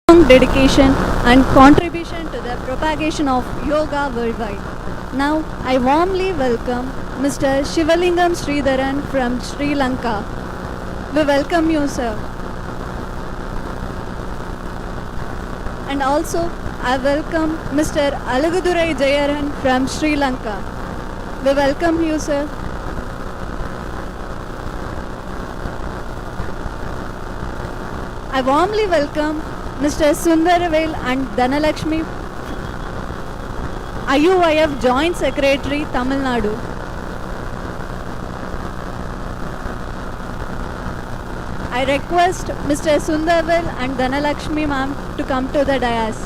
strong dedication and contribution to the propagation of yoga worldwide. Now, I warmly welcome Mr. Shivalingam Sridharan from Sri Lanka. We welcome you, sir. And also, I welcome Mr. Alagudurai Jayaran from Sri Lanka. We welcome you, sir. I warmly welcome Mr. Sundaravel and Dhanalakshmi, IUYF Joint Secretary, Tamil Nadu. I request Mr. Sundaravel and Dhanalakshmi ma'am to come to the dais.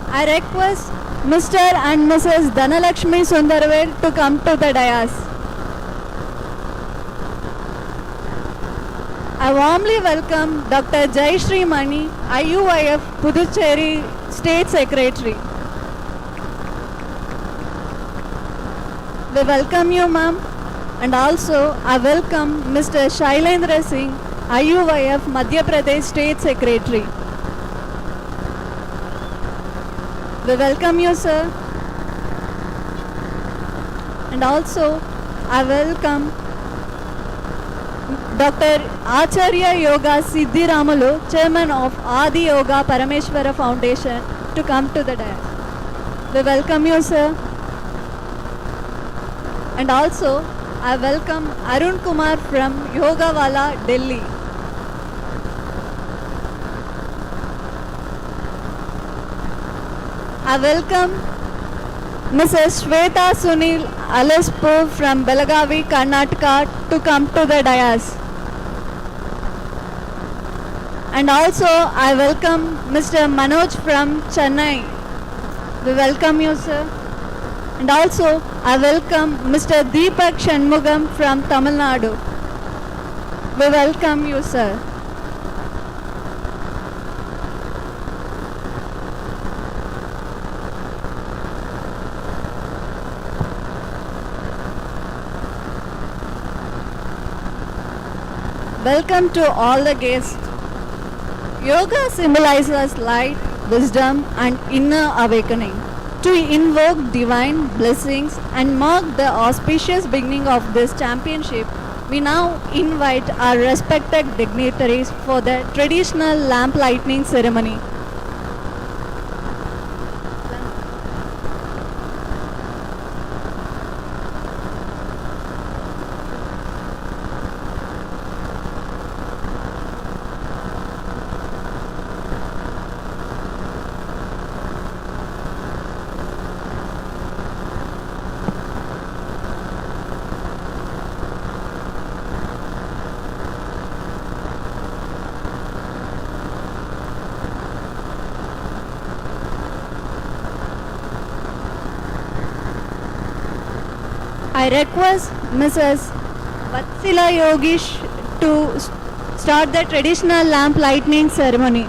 I request Mr. and Mrs. Dhanalakshmi Sundaravel to come to the dais. I warmly welcome Dr. Jayashree Mani, IUYF Puducherry State Secretary. We welcome you, ma'am. And also, I welcome Mr. Shailendra Singh, IUYF Madhya Pradesh State Secretary. We welcome you, sir. And also, I welcome Dr. Acharya Yoga Siddhi Ramalu, Chairman of Adi Yoga Parameshwara Foundation, to come to the dais. We welcome you, sir. And also, I welcome Arun Kumar from Yogawala, Delhi. I welcome Mrs. Shweta Sunil Alaspo from Belagavi, Karnataka to come to the dais. And also I welcome Mr. Manoj from Chennai. We welcome you, sir. And also I welcome Mr. Deepak Shanmugam from Tamil Nadu. We welcome you, sir. Welcome to all the guests. Yoga symbolizes light, wisdom, and inner awakening. To invoke divine blessings and mark the auspicious beginning of this championship, we now invite our respected dignitaries for the traditional lamp lighting ceremony. I request Mrs. Vatsila Yogish to start the traditional lamp lighting ceremony.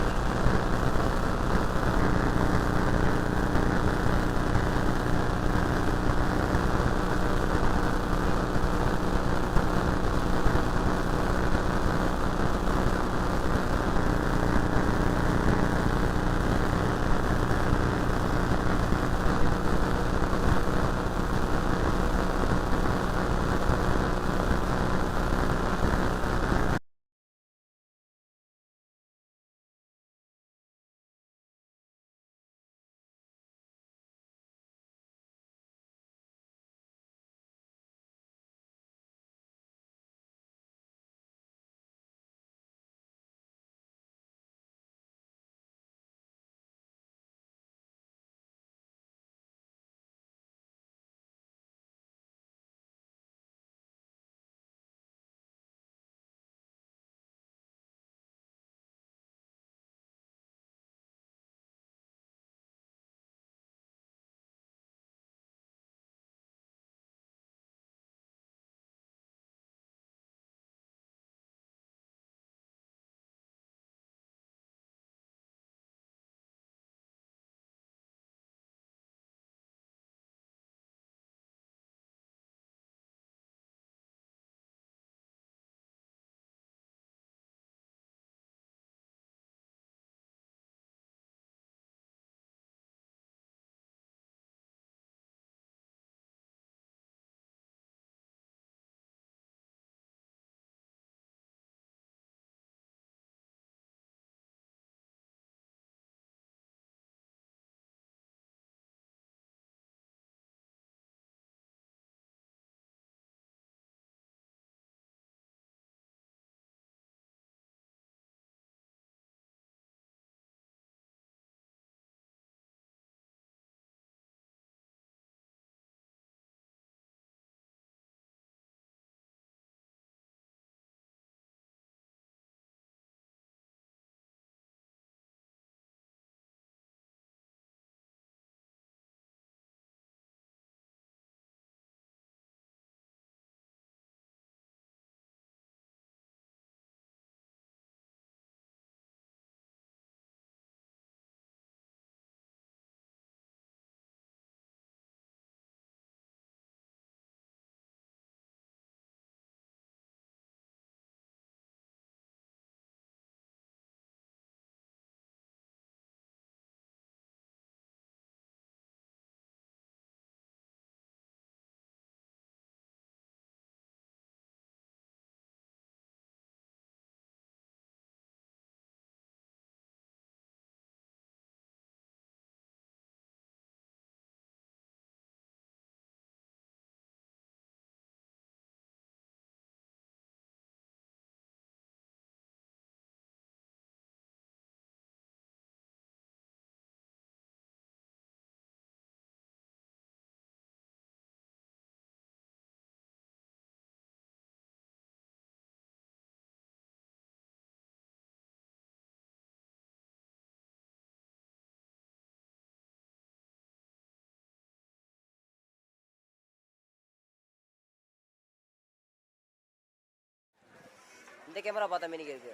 இந்த camera பார்த்தா meaning இருக்கு.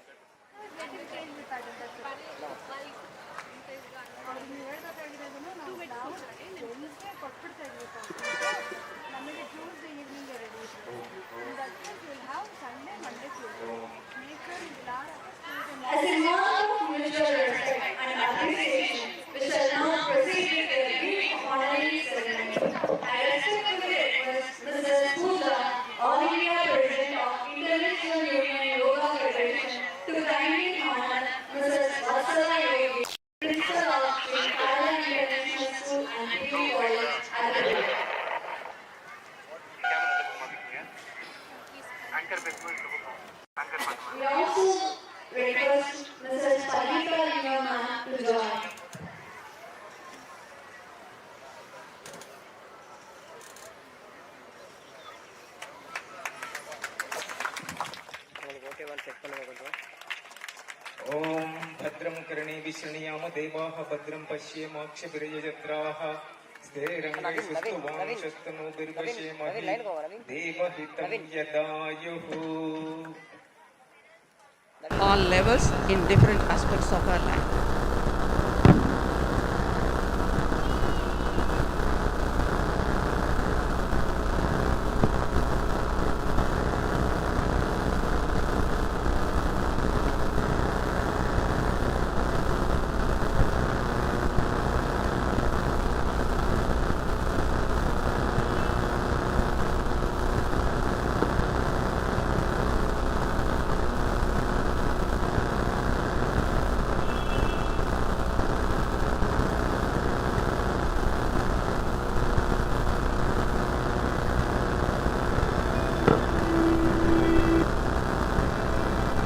ನಮಗೆ Tuesday evening ready in that case you will have Sunday, Monday, Tuesday. Make sure you will have As a mark of mutual respect and appreciation, we shall now proceed with the brief honorary ceremony. I respectfully request Mrs. Pooja, All India President of International Union Yoga Federation, to kindly honor Mrs. Vatsala Yogi, Principal of Sri Kerala International School and PV College, Adelaide. We also request Mrs. Palika Lingama to join. ओम भद्रं कर्णे विष्णुयाम देवाः भद्रं पश्येमाक्षभिर्यजत्राः स्थिरंगे सुस्तुवांशस्तनो बिर्वशेमहि देवहितं यदायुः. All levels in different aspects of our life.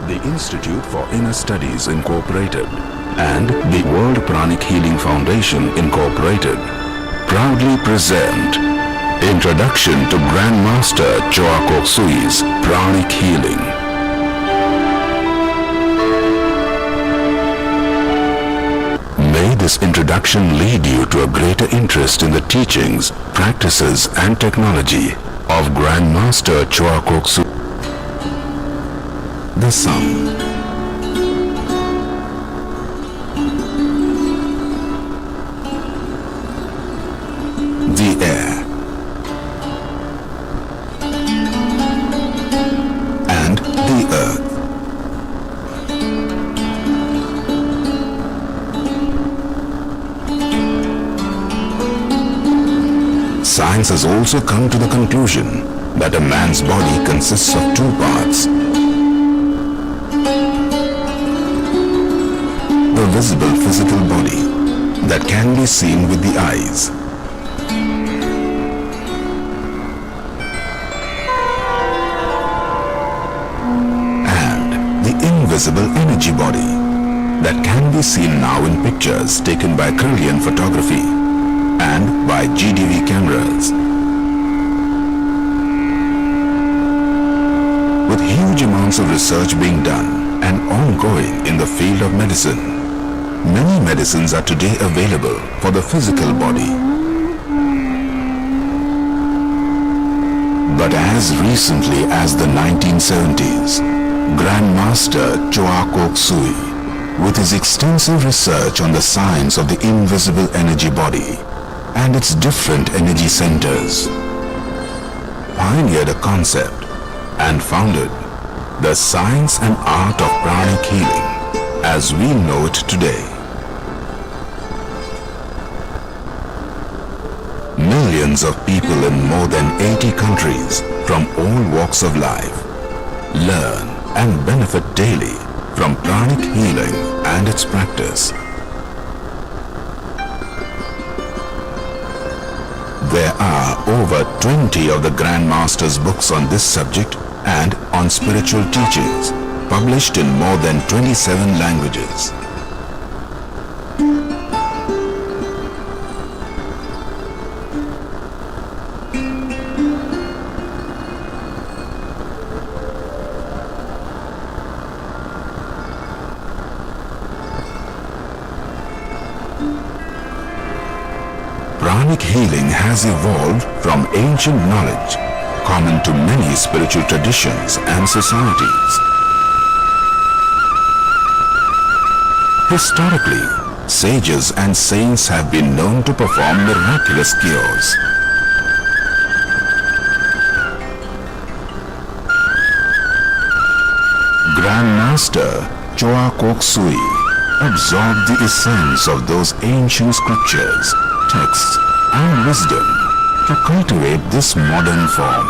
The Institute for Inner Studies Incorporated and the World Pranic Healing Foundation Incorporated proudly present Introduction to Grandmaster Choa Kok Sui's Pranic Healing. May this introduction lead you to a greater interest in the teachings, practices and technology of Grandmaster Choa Kok Sui. The sun, the air, and the earth. Science has also come to the conclusion that a man's body consists of two parts: the visible physical body that can be seen with the eyes, and the invisible energy body that can be seen now in pictures taken by Kirlian photography and by GDV cameras. With huge amounts of research being done and ongoing in the field of medicine, many medicines are today available for the physical body. But as recently as the 1970s, Grandmaster Choa Kok Sui, with his extensive research on the science of the invisible energy body and its different energy centers, pioneered a concept and founded the science and art of pranic healing as we know it today. Millions of people in more than 80 countries from all walks of life learn and benefit daily from pranic healing and its practice. There are over 20 of the Grandmaster's books on this subject and on spiritual teachings, published in more than 27 languages. Pranic healing has evolved from ancient knowledge common to many spiritual traditions and societies. Historically, sages and saints have been known to perform miraculous cures. Grandmaster Choa Kok Sui absorbed the essence of those ancient scriptures, texts, and wisdom to cultivate this modern form.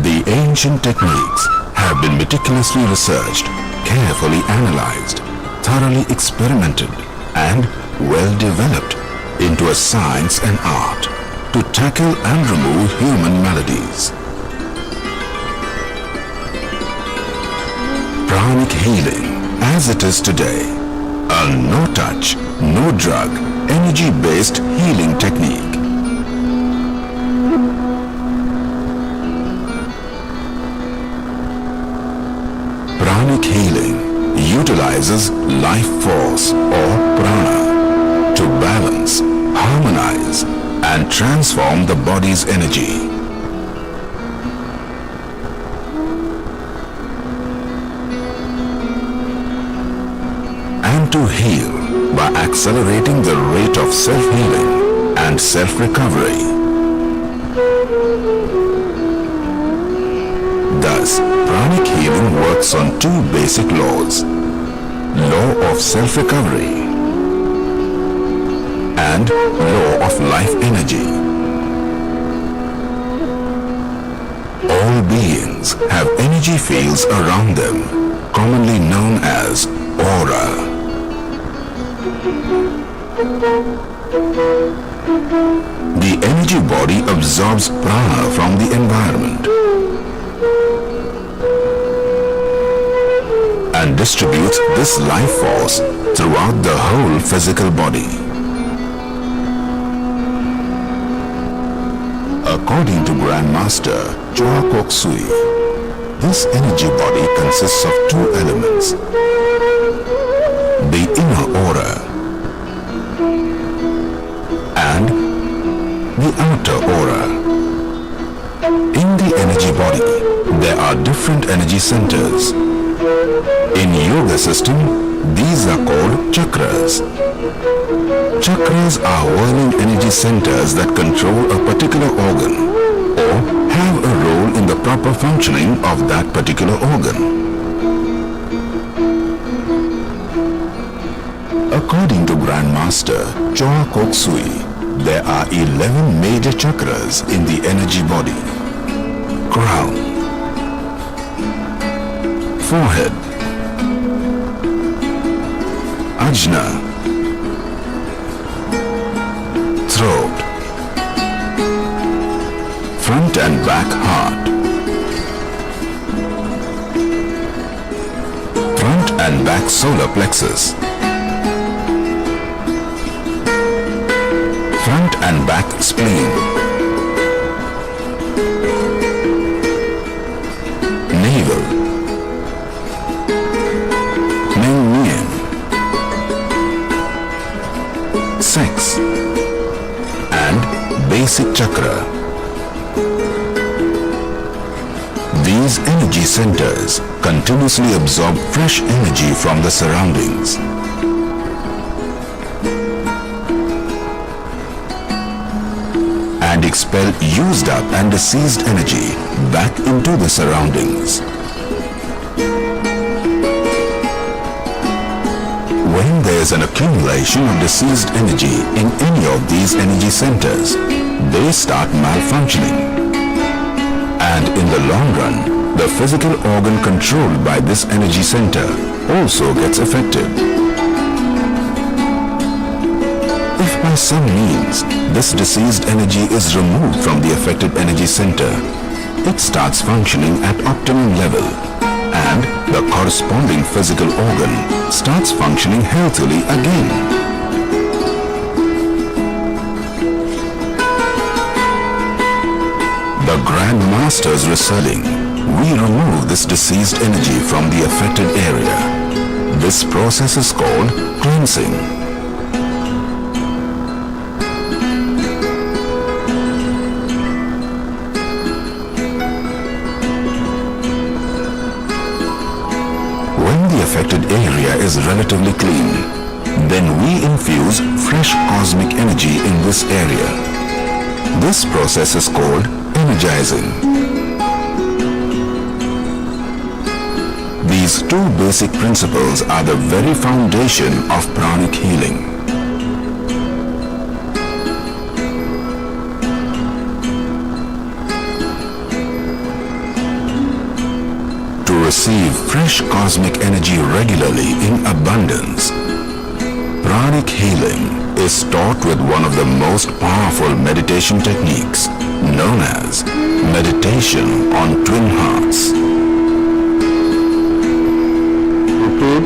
The ancient techniques have been meticulously researched, carefully analyzed, thoroughly experimented, and well developed into a science and art to tackle and remove human maladies. Pranic healing, as it is today, a no-touch, no-drug, energy-based healing technique. Pranic healing utilizes life force or prana to balance, harmonize, and transform the body's energy. And to heal by accelerating the rate of self-healing and self-recovery. Thus, pranic healing works on two basic laws: law of self-recovery and law of life energy. All beings have energy fields around them, commonly known as aura. The energy body absorbs prana from the environment and distributes this life force throughout the whole physical body. According to Grandmaster Choa Kok Sui, this energy body consists of two elements: the inner aura and the outer aura. In the energy body, there are different energy centers. In yoga system, these are called chakras. Chakras are whirling energy centers that control a particular organ or have a role in the proper functioning of that particular organ. According to Grandmaster Choa Kok Sui, there are 11 major chakras in the energy body: crown, forehead, ajna, throat, front and back heart, front and back solar plexus, front and back spleen, navel, meridian, sex, and basic chakra. These energy centers continuously absorb fresh energy from the surroundings. And expel used up and diseased energy back into the surroundings. When there is an accumulation of diseased energy in any of these energy centers, they start malfunctioning. And in the long run, the physical organ controlled by this energy center also gets affected. If by some means this diseased energy is removed from the affected energy center, it starts functioning at optimum level and the corresponding physical organ starts functioning healthily again. The Grand Master's reselling, we remove this diseased energy from the affected area. This process is called cleansing. affected area is relatively clean, then we infuse fresh cosmic energy in this area. This process is called energizing. These two basic principles are the very foundation of pranic healing. To receive fresh cosmic energy regularly in abundance, pranic healing is taught with one of the most powerful meditation techniques known as meditation on twin hearts. Repeat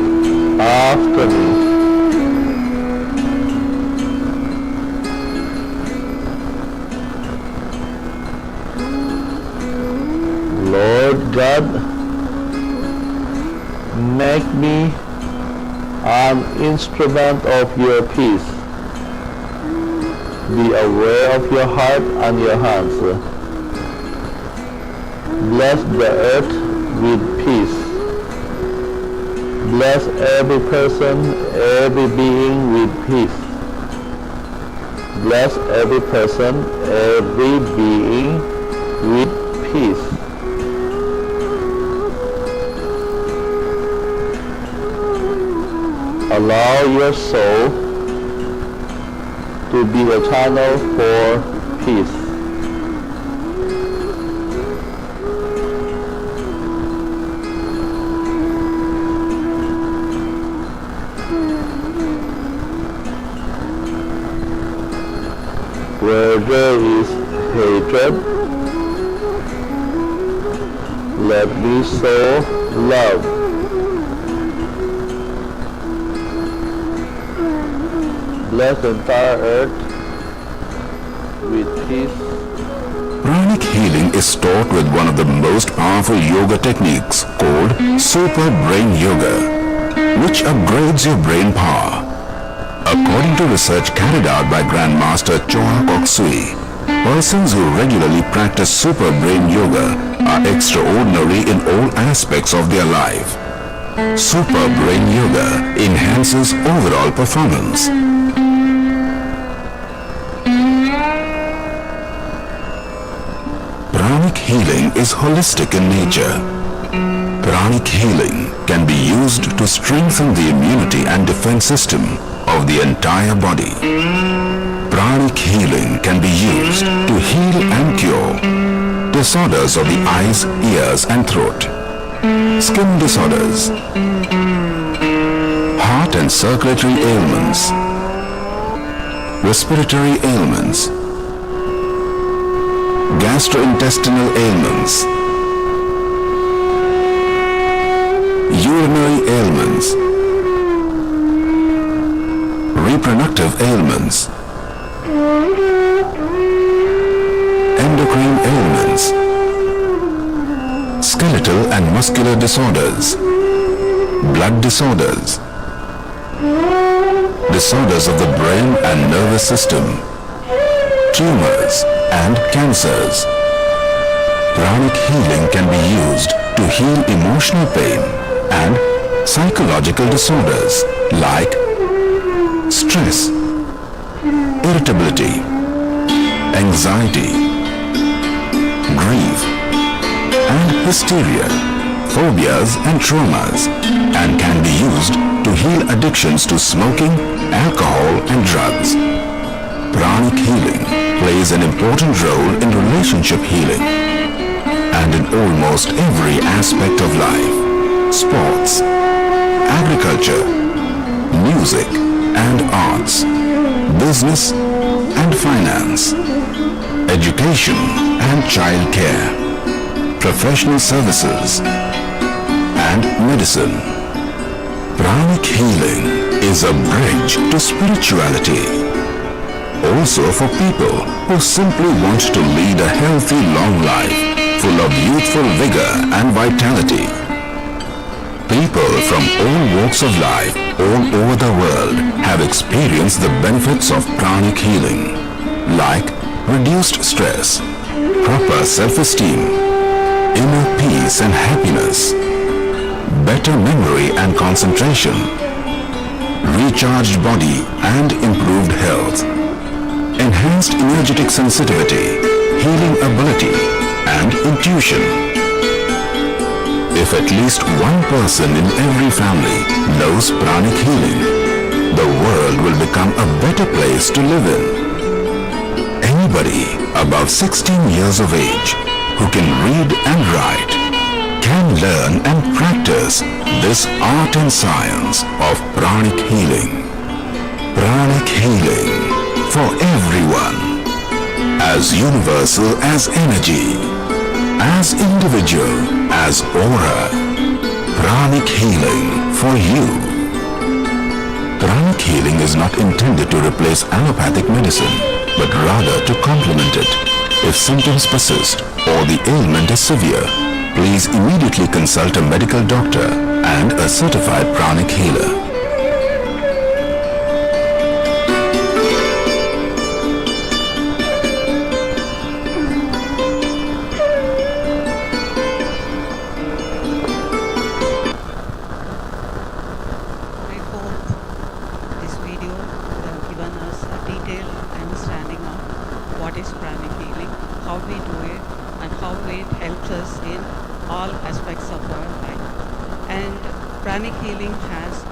after me. Lord God, make me an instrument of your peace. Be aware of your heart and your hands. Bless the earth with peace. Bless every person, every being with peace. Bless every person, every being with peace. Allow your soul to be a channel for peace. Where there is hatred, let me sow love. Bless the entire earth with peace. Pranic healing is taught with one of the most powerful yoga techniques called Super Brain Yoga, which upgrades your brain power. According to research carried out by Grandmaster Choa Kok Sui, persons who regularly practice Super Brain Yoga are extraordinary in all aspects of their life. Super Brain Yoga enhances overall performance. Pranic healing is holistic in nature. Pranic healing can be used to strengthen the immunity and defense system of the entire body. Pranic healing can be used to heal and cure disorders of the eyes, ears and throat, skin disorders, heart and circulatory ailments, respiratory ailments, gastrointestinal ailments, urinary ailments, reproductive ailments, endocrine ailments, skeletal and muscular disorders, blood disorders, disorders of the brain and nervous system, tumors and cancers. Pranic healing can be used to heal emotional pain and psychological disorders like stress, irritability, anxiety, grief, and hysteria, phobias and traumas, and can be used to heal addictions to smoking, alcohol and drugs. Pranic healing plays an important role in relationship healing and in almost every aspect of life: sports, agriculture, music and arts, business and finance, education and child care, professional services and medicine. Pranic healing is a bridge to spirituality. Also for people who simply want to lead a healthy long life full of youthful vigor and vitality. People from all walks of life all over the world have experienced the benefits of pranic healing, like reduced stress, proper self-esteem, inner peace and happiness, better memory and concentration, recharged body and improved health, enhanced energetic sensitivity, healing ability, and intuition. If at least one person in every family knows pranic healing, the world will become a better place to live in. Anybody above 16 years of age who can read and write can learn and practice this art and science of pranic healing. Pranic healing for everyone, as universal as energy, as individual as aura. Pranic healing for you. Pranic healing is not intended to replace allopathic medicine, but rather to complement it. If symptoms persist or the ailment is severe, please immediately consult a medical doctor and a certified pranic healer. I hope this video have given us a detailed understanding of what is pranic healing, how we do it, and how it helps us in all aspects of our life. And pranic healing has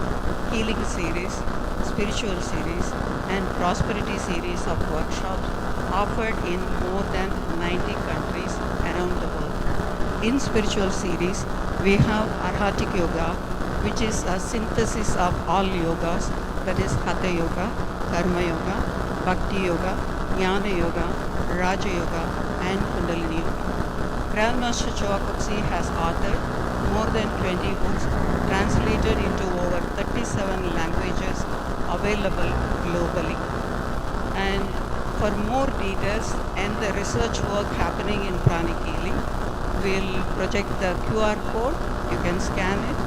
healing series, spiritual series, and prosperity series of workshops offered in more than 90 countries around the world. In spiritual series, we have Arhatic Yoga, which is a synthesis of all yogas, that is Hatha Yoga, Karma Yoga, Bhakti Yoga, Jnana Yoga, Raja Yoga, and Kundalini Yoga. Grandmaster Chowakupsi has authored more than 20 books translated into over 37 languages available globally. And for more details and the research work happening in pranic healing, we'll project the QR code. You can scan it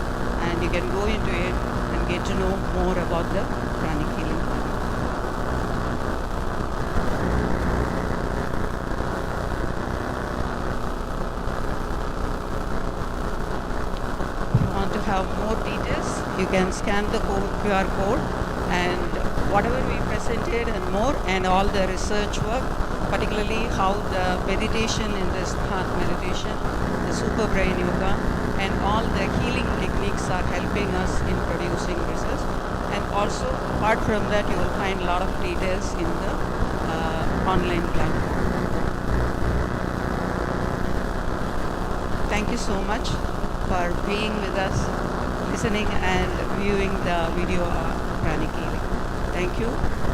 and you can go into it and get to know more about the pranic healing. If you want to have more details, you can scan the QR code, and whatever we presented and more, and all the research work, particularly how the meditation in this heart meditation, the super brain yoga, and all the healing techniques are helping us in producing results. And also, apart from that, you will find a lot of details in the online platform. Thank you so much for being with us, listening and viewing the video of pranic healing. Thank you.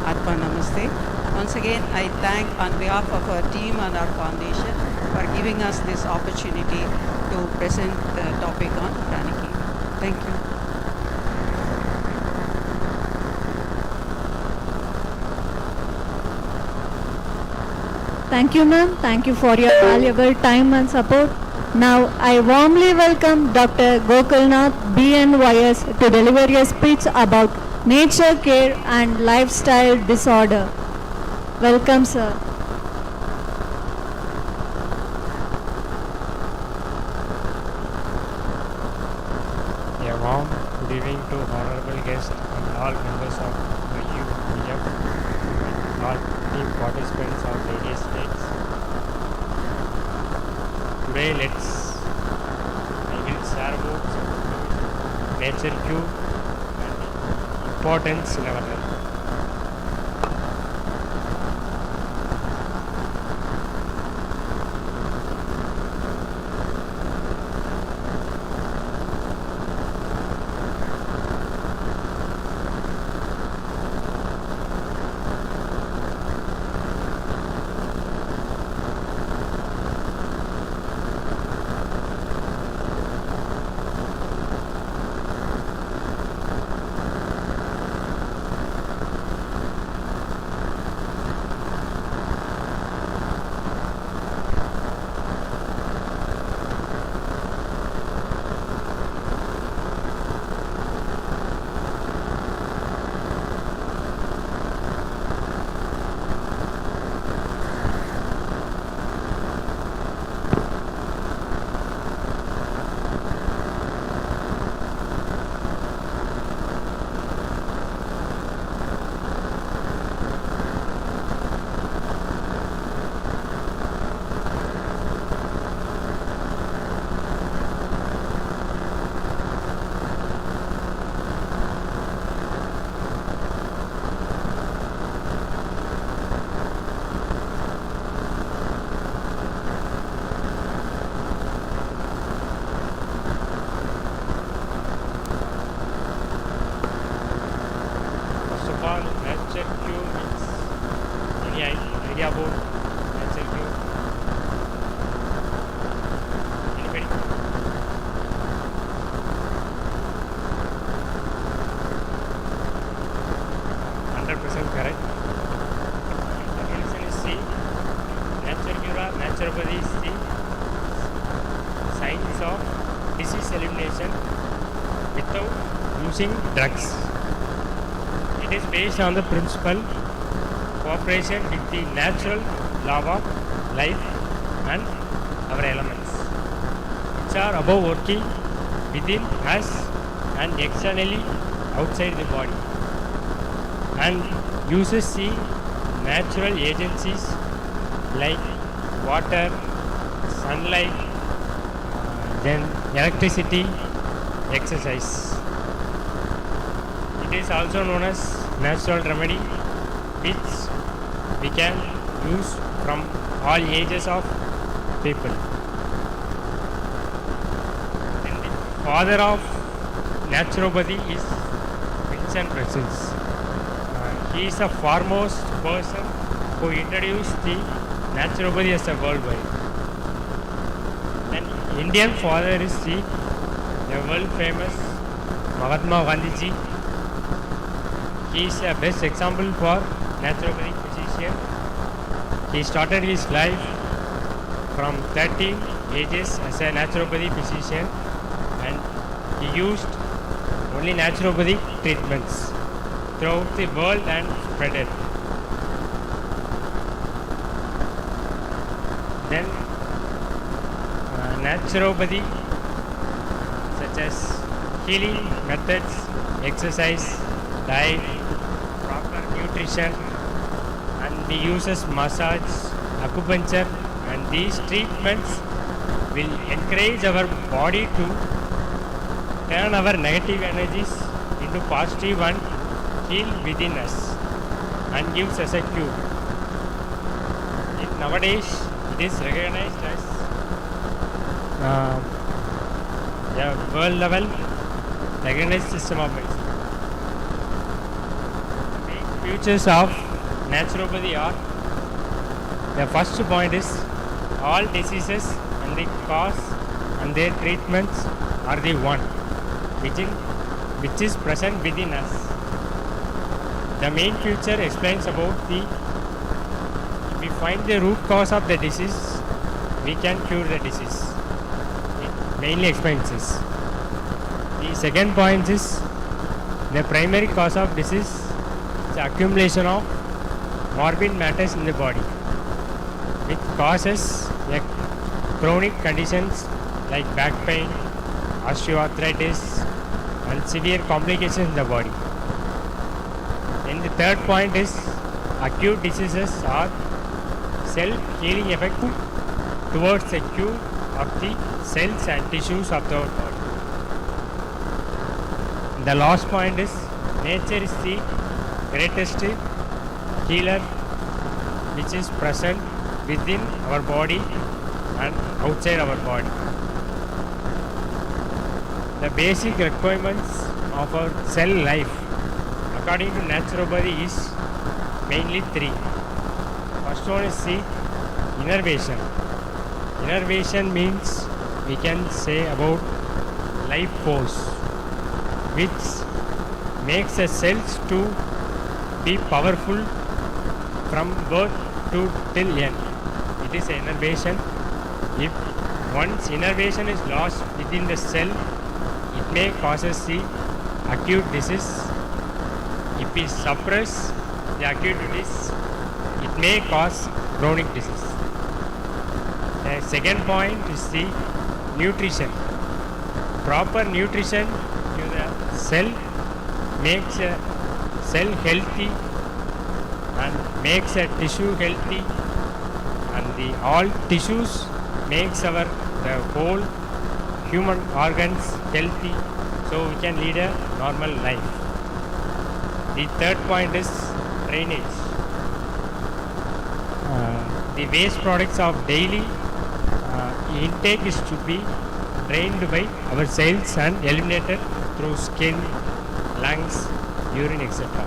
Atma Namaste. Once again, I thank on behalf of our team and our foundation for giving us this opportunity to present the topic on pranic healing. Thank you. Thank you, ma'am. Thank you for your valuable time and support. Now, I warmly welcome Dr. Gokulnath, BNYS, to deliver a speech about nature care and lifestyle disorder. Welcome, sir. A warm good evening to honorable guests and all members of IUYF and all team participants of various states. Today I will share about nature cure and importance in our life. disease elimination without using drugs. It is based on the principle cooperation with the natural law of life and our elements, which are above working within us and externally outside the body, and uses the natural agencies like water, sunlight, then electricity, exercise. It is also known as natural remedy, which we can use from all ages of people. And the father of naturopathy is Vincent Brussels. He is the foremost person who introduced the naturopathy as a worldwide. And Indian father is the world famous Mahatma Gandhi ji. He is a best example for naturopathic physician. He started his life from 13 ages as a naturopathic physician, and he used only naturopathic treatments throughout the world and spread it. Then naturopathy, such as healing methods, exercise, diet, proper nutrition, and we uses massage, acupuncture, and these treatments will encourage our body to turn our negative energies into positive and heal within us and gives us a cure. Nowadays, it is recognized as a world level recognized system of medicine. The main features of naturopathy are: the first point is all diseases and the cause and their treatments are the one, which is present within us. The main feature explains about if we find the root cause of the disease, we can cure the disease. It mainly explains this. The second point is the primary cause of disease is the accumulation of morbid matters in the body, which causes chronic conditions like back pain, osteoarthritis, and severe complications in the body. Then the third point is acute diseases are self-healing effect towards the cure of the cells and tissues of the body. The last point is nature is the greatest healer, which is present within our body and outside our body. The basic requirements of our cell life according to naturopathy is mainly three. First one is the innervation. Innervation means we can say about life force, which makes the cells to be powerful from birth to till end. It is innervation. If once innervation is lost within the cell, it may causes the acute disease. If we suppress the acute disease, it may cause chronic disease. The second point is the nutrition. Proper nutrition to the cell makes a cell healthy and makes a tissue healthy, and the all tissues makes the whole human organs healthy, so we can lead a normal life. The third point is drainage. The waste products of daily intake is to be drained by our cells and eliminated through skin, lungs, urine, etc.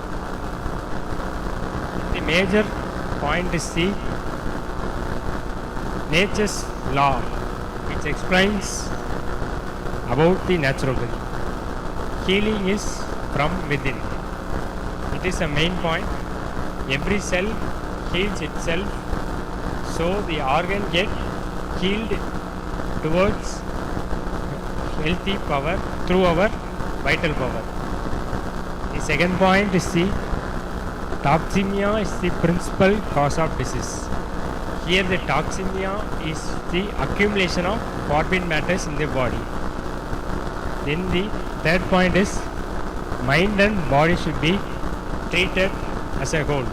The major point is the nature's law, which explains about the naturopathy. Healing is from within. It is a main point. Every cell heals itself, so the organ get healed towards healthy power through our vital power. The second point is the toxemia is the principal cause of disease. Here the toxemia is the accumulation of forbidden matters in the body. Then the third point is mind and body should be treated as a whole.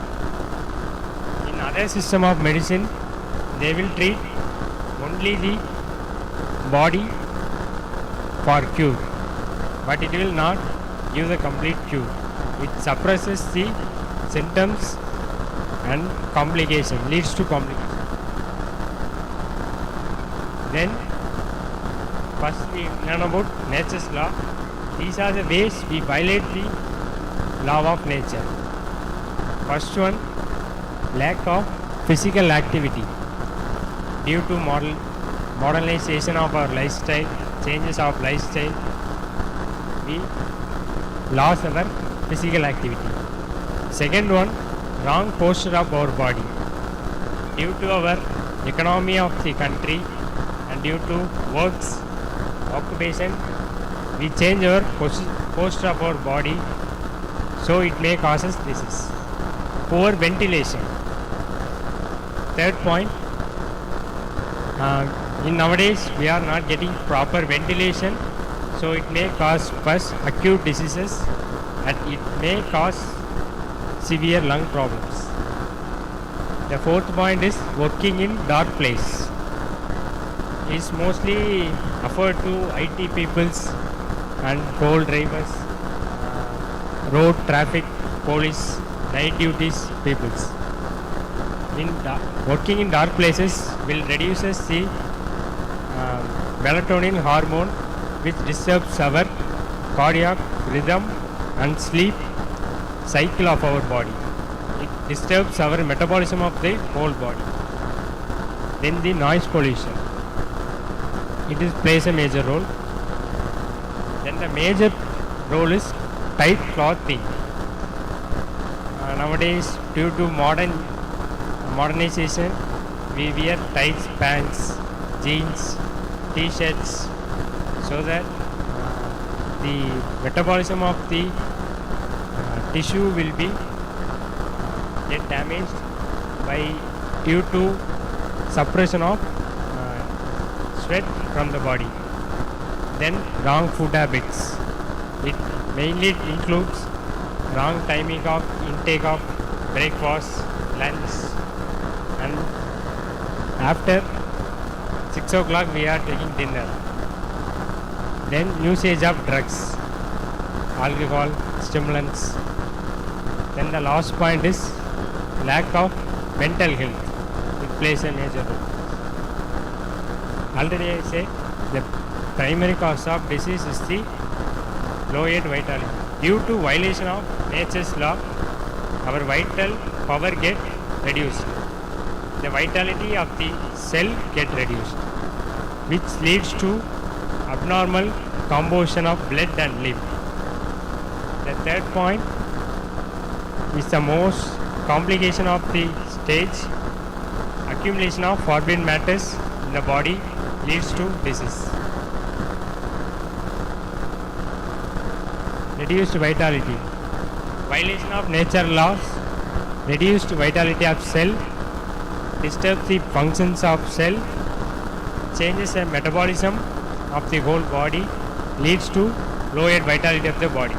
In other system of medicine, they will treat only the body for cure, but it will not give the complete cure. It suppresses the symptoms and complication, leads to complication. Then first we learn about nature's law. These are the ways we violate the law of nature. First one, lack of physical activity. Due to modernization of our lifestyle, changes of lifestyle, we lost our physical activity. Second one, wrong posture of our body. Due to our economy of the country and due to works, occupation, we change our posture of our body, so it may cause us disease. Poor ventilation. Third point, in nowadays we are not getting proper ventilation, so it may cause first acute diseases and it may cause severe lung problems. The fourth point is working in dark place. Is mostly offered to IT peoples and coal drivers, road traffic police, night duties peoples. Working in dark places will reduces the melatonin hormone, which disturbs our cardiac rhythm and sleep cycle of our body. It disturbs our metabolism of the whole body. Then the noise pollution. It plays a major role. Then the major role is tight clothing. Nowadays, due to modernization, we wear tight pants, jeans, t-shirts, so that the metabolism of the tissue will be get damaged by due to suppression of sweat from the body. Then wrong food habits. It mainly includes wrong timing of intake of breakfast, lunch, and after 6 o'clock we are taking dinner. Then usage of drugs, alcohol, stimulants. Then the last point is lack of mental health. It plays a major role. Already I said the primary cause of disease is the lowered vitality. Due to violation of nature's law, our vital power get reduced. The vitality of the cell get reduced, which leads to abnormal combustion of blood and lymph. The third point is the most complication of the stage. Accumulation of forbidden matters in the body leads to disease. Reduced vitality. Violation of nature laws, reduced vitality of cell, disturbs the functions of cell, changes the metabolism of the whole body, leads to lowered vitality of the body.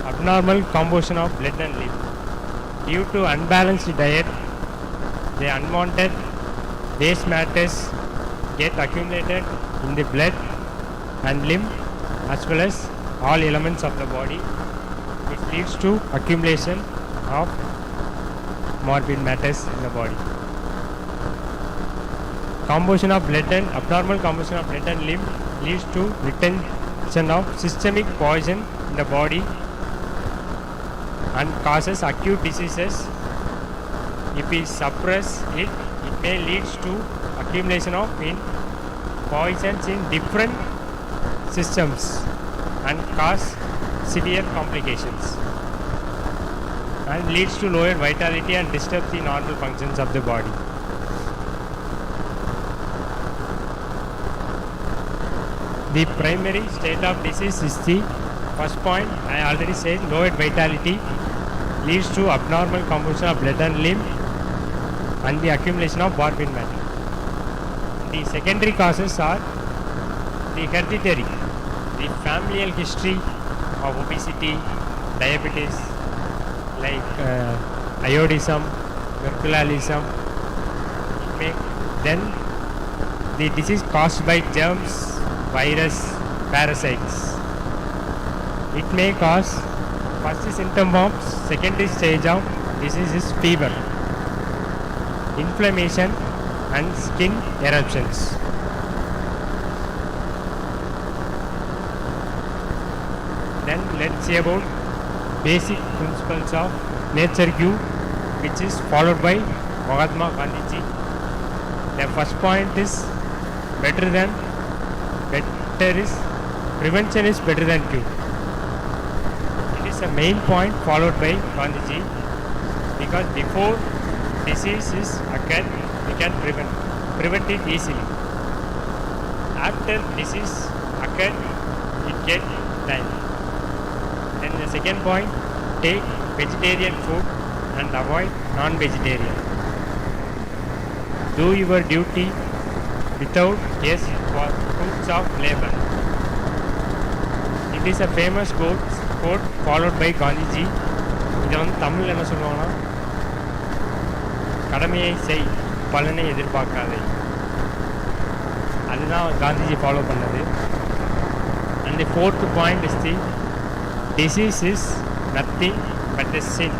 Abnormal combustion of blood and lymph. Due to unbalanced diet, the unwanted waste matters get accumulated in the blood and lymph as well as all elements of the body, which leads to accumulation of morbid matters in the body. Combustion of blood and abnormal combustion of blood and lymph leads to retention of systemic poison in the body and causes acute diseases. If we suppress it, it may lead to accumulation of poisons in different systems and cause severe complications and leads to lower vitality and disturb the normal functions of the body. The primary state of disease is the first point. I already said lowered vitality leads to abnormal composition of blood and limb and the accumulation of morbid matter. The secondary causes are the hereditary, the familial history of obesity, diabetes, like iodism, mercurialism. Then the disease caused by germs, virus, parasites. It may cause first symptom of secondary stage of disease is fever, inflammation and skin eruptions. Then let's see about basic principles of nature cure, which is followed by Mahatma Gandhi. The first point is prevention is better than cure. It is a main point followed by Gandhiji, because before disease is occurred, we can prevent it easily. After disease occurred, it gets time. Then the second point, take vegetarian food and avoid non-vegetarian. Do your duty without yes for fruits of labor. It is a famous quote followed by Gandhiji. இதை வந்து தமிழில் என்ன சொல்லுவாங்கன்னா, கடமையை செய் பலனை எதிர்பார்க்காதே. அதுதான் Gandhiji follow பண்ணது. And the fourth point is the disease is nothing but a sin.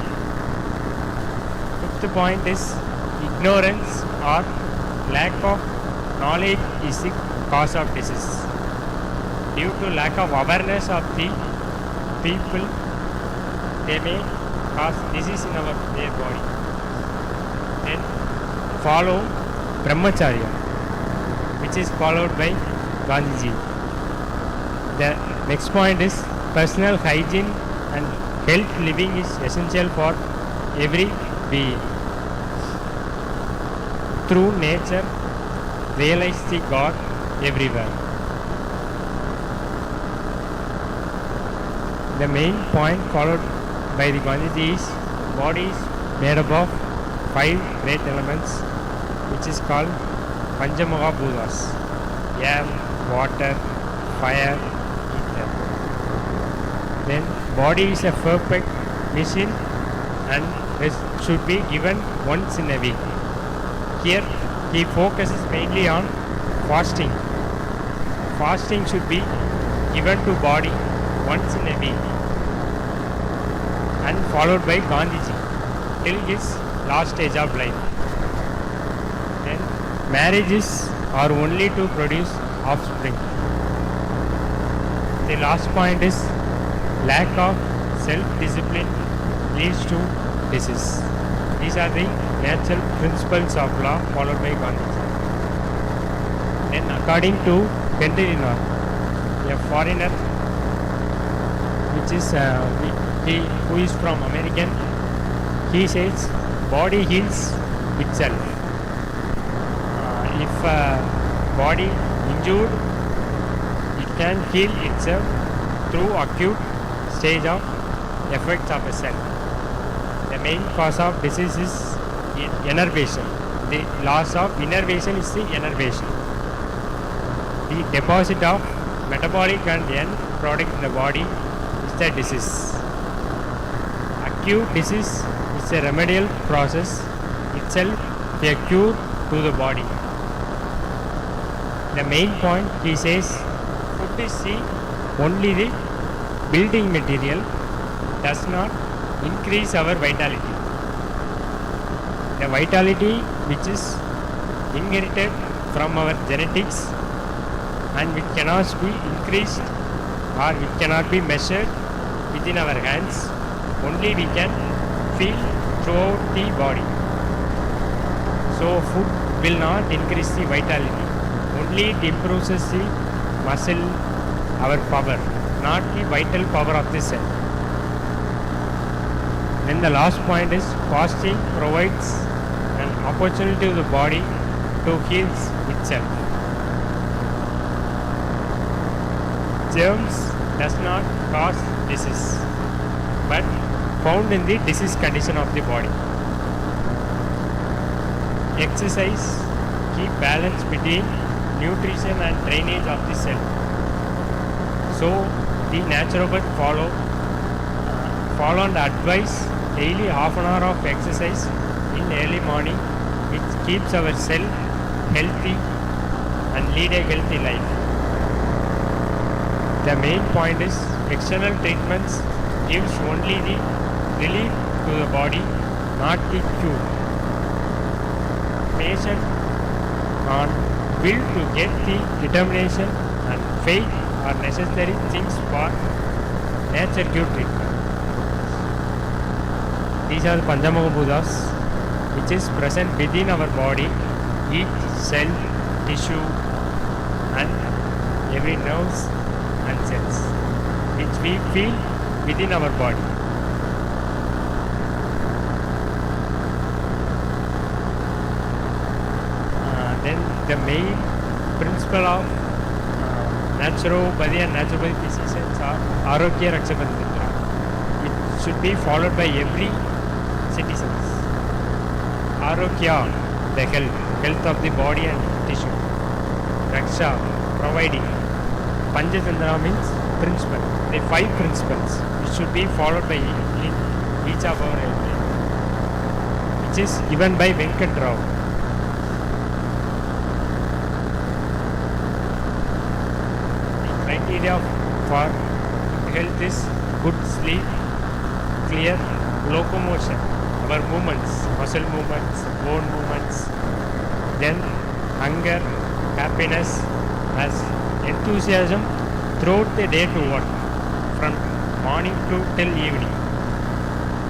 Fifth point is ignorance or lack of knowledge is the cause of disease. Due to lack of awareness of the people, they may cause disease in their body. Then follow brahmacharya, which is followed by Gandhiji. The next point is personal hygiene and health living is essential for every being. Through nature, realize the God everywhere. The main point followed by the Gandhiji is body is made up of 5 great elements, which is called Panchamaha Bhutas: air, water, fire, ether. Then body is a perfect machine and rest should be given once in a week. Here he focuses mainly on fasting. Fasting should be given to body once in a week and followed by Gandhiji till his last stage of life. Then marriages are only to produce offspring. The last point is lack of self-discipline leads to disease. These are the natural principles of law followed by Gandhiji. Then according to Henry North, a foreigner, which is who is from American, he says body heals itself. If body injured, it can heal itself through acute stage of effects of a cell. The main cause of disease is innervation. The loss of innervation is the innervation. The deposit of metabolic and end product in the body is the disease. Acute disease is a remedial process itself, a cure to the body. The main point, he says, food is only the building material, does not increase our vitality. The vitality which is inherited from our genetics and which cannot be increased or which cannot be measured within our hands, only we can feel throughout the body. So food will not increase the vitality, only it improves the muscle, our power, not the vital power of the cell. Then the last point is fasting provides an opportunity to the body to heal itself. germs does not cause disease, but found in the disease condition of the body. Exercise keep balance between nutrition and drainage of the cell. So the naturopath follow and advise daily half an hour of exercise in early morning, which keeps our cell healthy and lead a healthy life. The main point is external treatments gives only the relief to the body, not the cure. Patient on will to get the determination and faith are necessary things for nature cure treatment. These are the Panchamuga Buddhas, which is present within our body, each cell, tissue, and every nerves and cells, which we feel within our body. Then the main principle of naturopathy and naturopathy physicians are Arogya Rakshabantra. It should be followed by every citizens. Arogya, the health of the body and tissue. Raksha, providing. Panchatantra means principle. The 5 principles which should be followed by each of our area, which is given by Venkat Rao. The criteria for health is good sleep, clear locomotion, our movements, muscle movements, bone movements, then hunger, happiness, as enthusiasm throughout the day to work, from morning to till evening.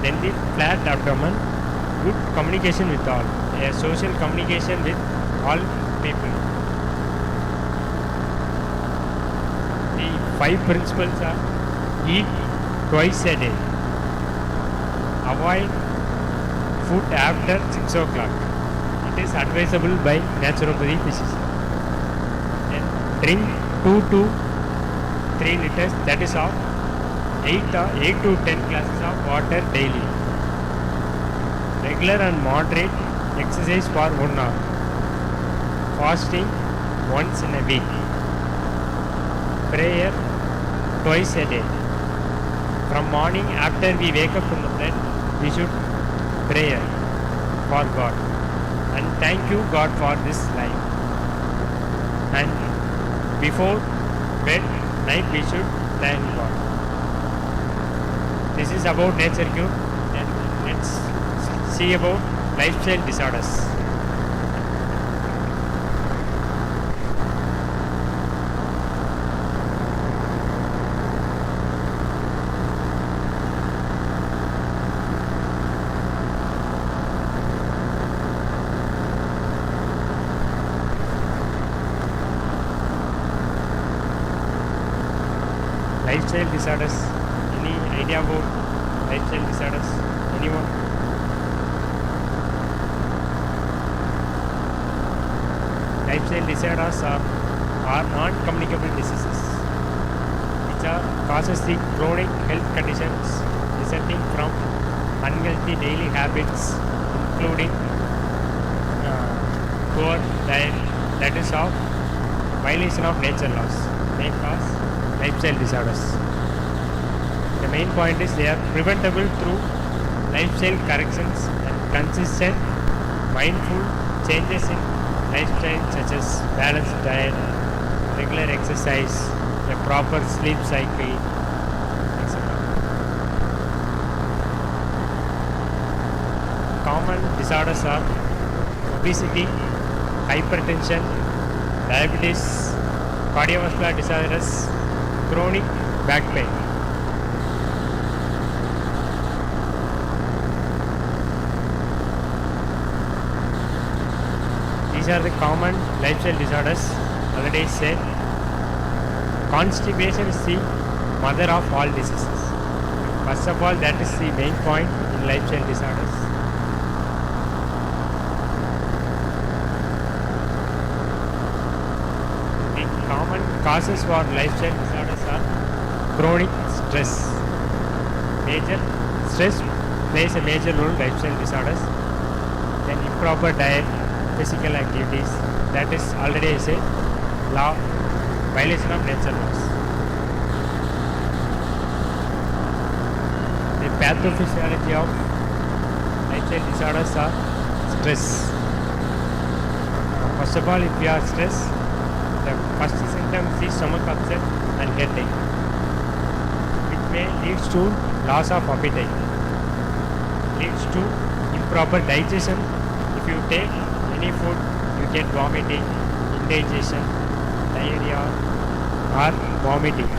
Then the flat abdomen, good communication with all, a social communication with all people. The 5 principles are: eat twice a day, avoid food after 6 o'clock. It is advisable by naturopathy physician. Then drink 2 to 3 liters, that is of 8 to 10 glasses of water daily. Regular and moderate exercise for 1 hour. Fasting once in a week. Prayer twice a day. From morning after we wake up from the bed, we should pray for God and thank you God for this life. And before bed night we should thank God. This is about nature cure. And let's see about lifestyle disorders. Lifestyle disorders. Any idea about lifestyle disorders? Anyone? Lifestyle disorders are non-communicable diseases, which are causes the chronic health conditions resulting from unhealthy daily habits, including poor diet, that is of violation of nature laws, may cause lifestyle disorders. The main point is they are preventable through lifestyle corrections and consistent mindful changes in lifestyle, such as balanced diet, regular exercise, a proper sleep cycle, etc. Common disorders are obesity, hypertension, diabetes, cardiovascular disorders, chronic back pain. These are the common lifestyle disorders. Already said, constipation is the mother of all diseases. First of all, that is the main point in lifestyle disorders. The common causes for lifestyle disorders are chronic stress. Major stress plays a major role in lifestyle disorders. Then improper diet, physical activities, that is already I say law, violation of nature laws. The pathophysiology of lifestyle disorders are stress. First of all, if you are stressed, the first symptom is stomach upset and headache, which may leads to loss of appetite, leads to improper digestion. If you take any food, you get vomiting, indigestion, diarrhea or vomiting.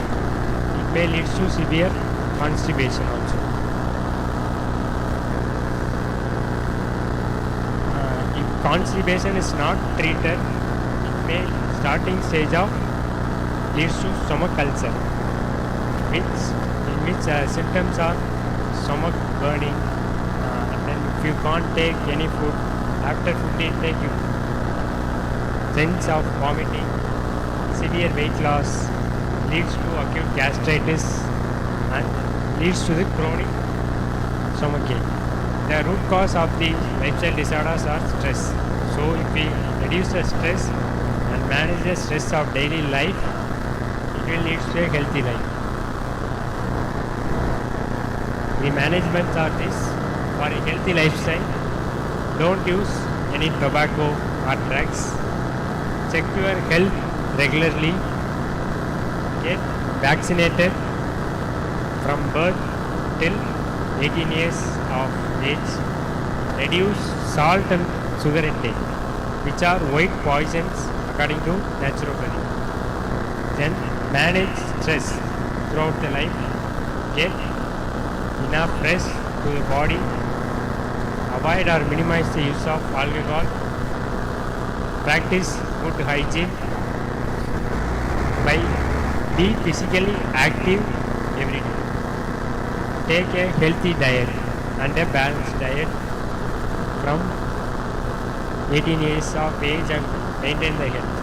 It may lead to severe constipation also. If constipation is not treated, it may starting stage of leads to stomach ulcer, in which symptoms are stomach burning. Then if you can't take any food, after food intake you sense of vomiting, severe weight loss, leads to acute gastritis and leads to the chronic stomach ache. The root cause of the lifestyle disorders are stress. So if we reduce the stress and manage the stress of daily life, it will lead to a healthy life. The management are this: for a healthy lifestyle, don't use any tobacco or drugs, check your health regularly, get vaccinated from birth till 18 years of age, reduce salt and sugar intake, which are white poisons according to naturopathy. Then manage stress throughout the life, get enough rest to the body, avoid or minimize the use of alcohol, practice good hygiene, by be physically active every day, take a healthy diet and a balanced diet from 18 years of age and maintain the health.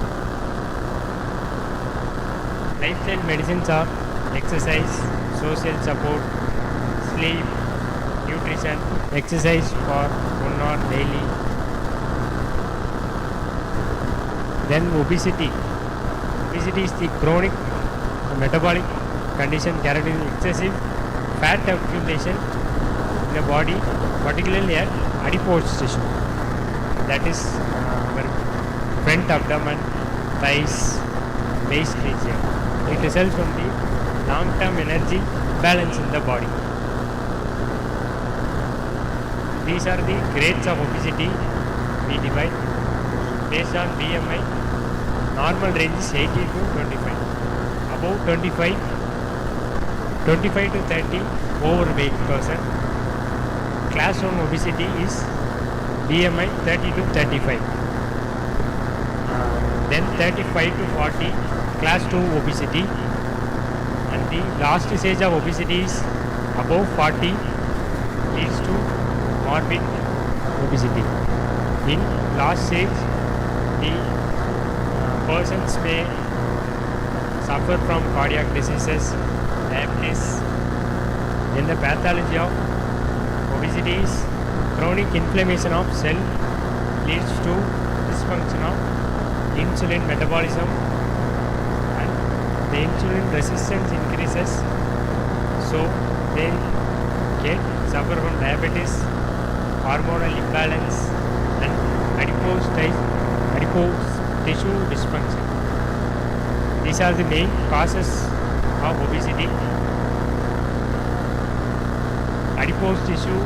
Lifestyle medicines are exercise, social support, sleep, nutrition, exercise for 1 hour daily. Then obesity. Obesity is the chronic metabolic condition characterized by excessive fat accumulation in the body, particularly at adipose tissue. That is our front abdomen, thighs, waist region. It results from the long-term energy balance in the body. These are the grades of obesity we divide based on BMI. Normal range is 18 to 25. Above 25 to 30 overweight person. Class 1 obesity is BMI 30 to 35. Then 35 to 40 class 2 obesity, and the last stage of obesity is above 40 leads to morbid obesity. In last stage, the persons may suffer from cardiac diseases, diabetes. Then the pathology of obesity is chronic inflammation of cell leads to dysfunction of insulin metabolism, and the insulin resistance increases, so they suffer from diabetes, hormonal imbalance, and adipose tissue dysfunction. These are the main causes of obesity. Adipose tissue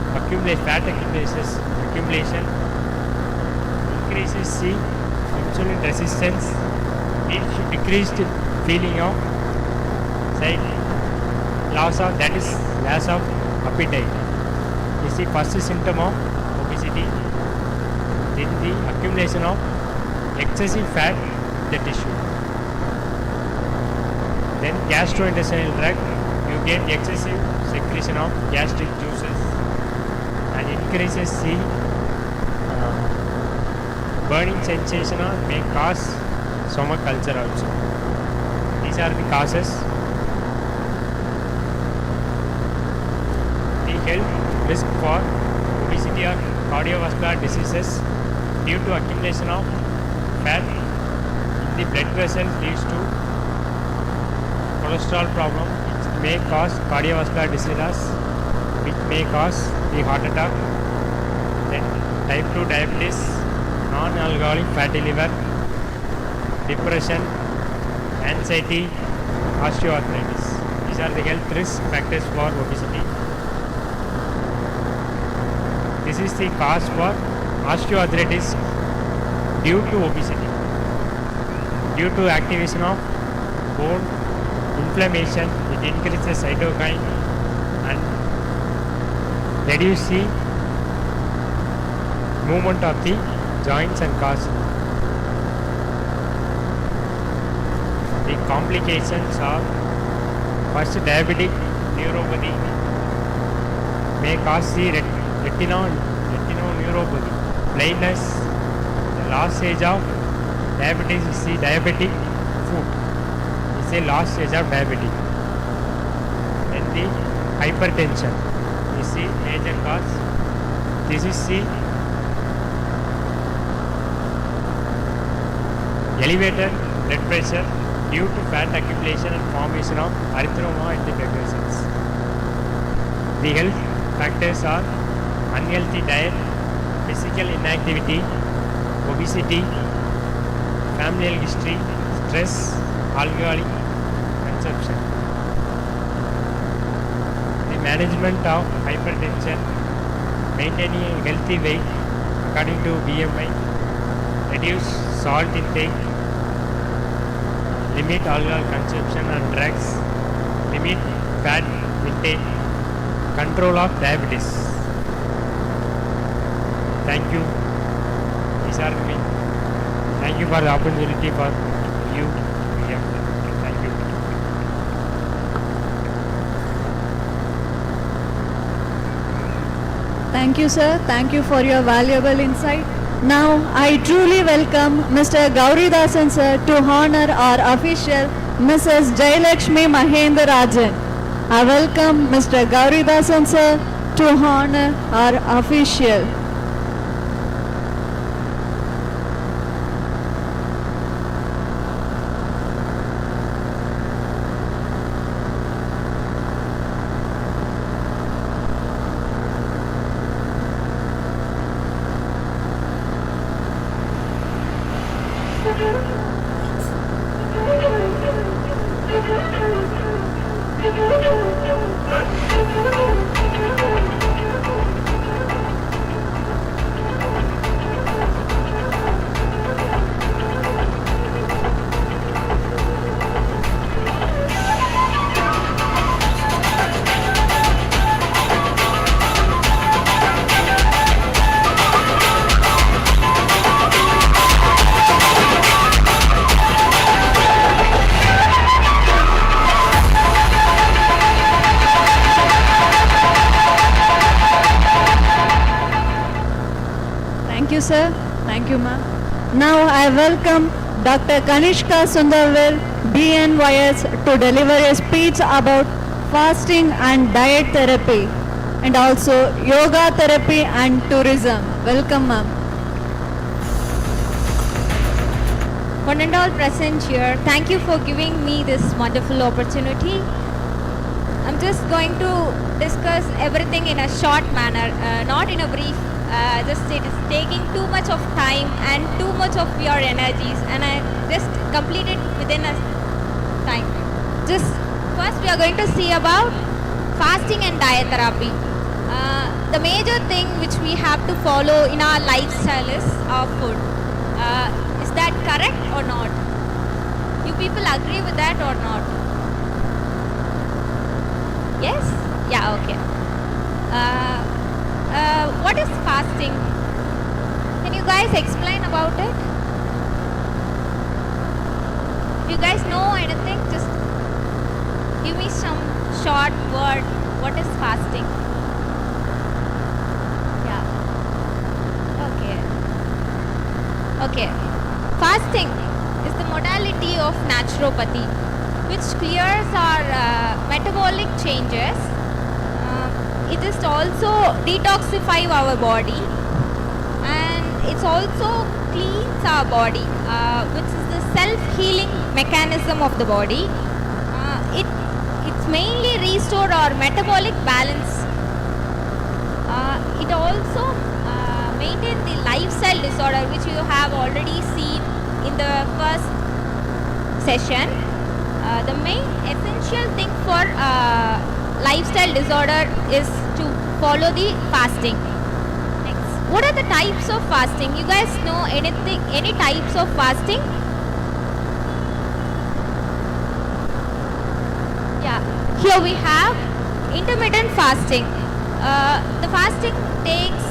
fat accumulation increases the insulin resistance, leads to decreased feeling of loss of appetite. Is the first symptom of obesity. Then the accumulation of excessive fat in the tissue. Then gastrointestinal tract, you get excessive secretion of gastric juices and increases the burning sensation or may cause stomach ulcer also. These are the causes. health risk for obesity or cardiovascular diseases due to accumulation of fat in the blood vessels leads to cholesterol problem, which may cause cardiovascular diseases, which may cause the heart attack. Then type 2 diabetes, non-alcoholic fatty liver, depression, anxiety, osteoarthritis. These are the health risk factors for obesity. This is the cause for osteoarthritis due to obesity. Due to activation of bone inflammation, it increases cytokine and reduce the movement of the joints and cause. The complications are first diabetic neuropathy may cause the retinoneuropathy, blindness. The last stage of diabetes is the diabetic foot. It's the last stage of diabetes. Then the hypertension is the major cause. This is the elevated blood pressure due to fat accumulation and formation of erythroma in the blood vessels. The health factors are unhealthy diet, physical inactivity, obesity, familial history, stress, alcoholic consumption. The management of hypertension, maintaining a healthy weight according to BMI, reduce salt intake, limit alcohol consumption and drugs, limit fat intake, control of diabetes. Thank you. These are me. Thank you for the opportunity for you. Thank you. Thank you, sir. Thank you for your valuable insight. Now, I truly welcome Mr. Gauridasan sir to honor our official Mrs. Jayalakshmi Mahendarajan. I welcome Mr. Gauridasan sir to honor our official. Thank you, sir. Thank you, ma'am. Now I welcome Dr. Kanishka Sundarville, BNYS, to deliver a speech about fasting and diet therapy and also yoga therapy and tourism. Welcome, ma'am. One and all present here, thank you for giving me this wonderful opportunity. I'm just going to discuss everything in a short manner, not in a brief. Just it is taking too much of time and too much of your energies, and I just complete it within a time. Just first we are going to see about fasting and diet therapy. The major thing which we have to follow in our lifestyle is our food. Is that correct or not? You people agree with that or not? Yes? Yeah, okay. What is fasting? Can you guys explain about it? If you guys know anything, just give me some short word. What is fasting? Yeah. Okay. Fasting is the modality of naturopathy which clears our metabolic changes it just also detoxify our body, and it's also cleans our body, which is the self-healing mechanism of the body. It's mainly restore our metabolic balance. It also maintain the lifestyle disorder, which you have already seen in the first session. The main essential thing for lifestyle disorder is to follow the fasting. Next, what are the types of fasting? You guys know any types of fasting? Yeah, here we have intermittent fasting. The fasting takes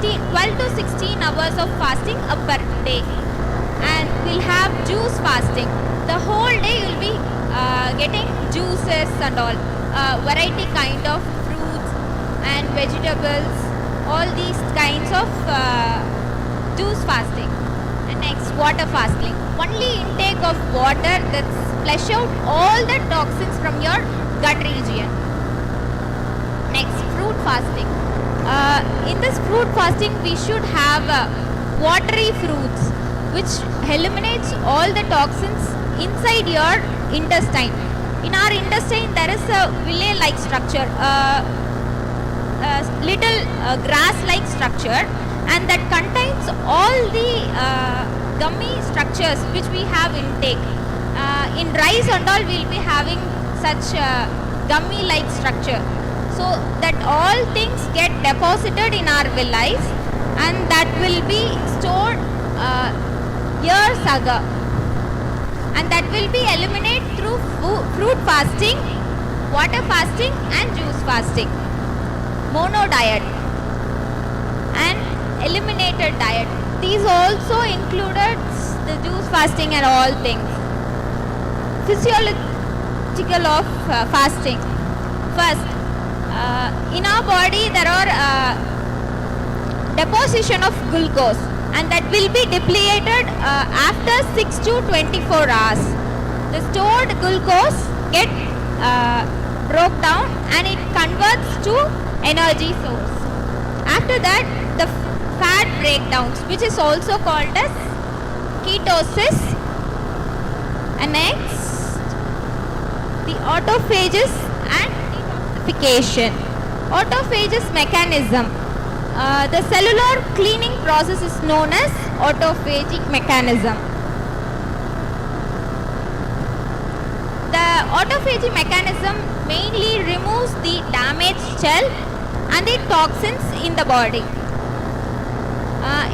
12 to 16 hours of fasting per day, and we'll have juice fasting. The whole day you'll be getting juices and all, variety kind of fruits and vegetables, all these kinds of juice fasting. And next, water fasting. Only intake of water that's flush out all the toxins from your gut region. Next, fruit fasting. In this fruit fasting, we should have watery fruits, which eliminates all the toxins inside your intestine. In our intestine, there is a villi-like structure, little grass-like structure, and that contains all the gummy structures which we have intake. In rice and all, we'll be having such gummy-like structure. So that all things get deposited in our villi, and that will be stored years ago, and that will be eliminated through fruit fasting, water fasting, and juice fasting. Mono diet and eliminated diet, these also included the juice fasting and all things. Physiological of fasting. First, in our body there are deposition of glucose, and that will be depleted after 6 to 24 hours. The stored glucose get broke down and it converts to energy source. After that, the fat breakdowns, which is also called as ketosis. And next, the autophages and detoxification. Autophages mechanism. The cellular cleaning process is known as autophagic mechanism. The autophagy mechanism mainly removes the damaged cell and the toxins in the body.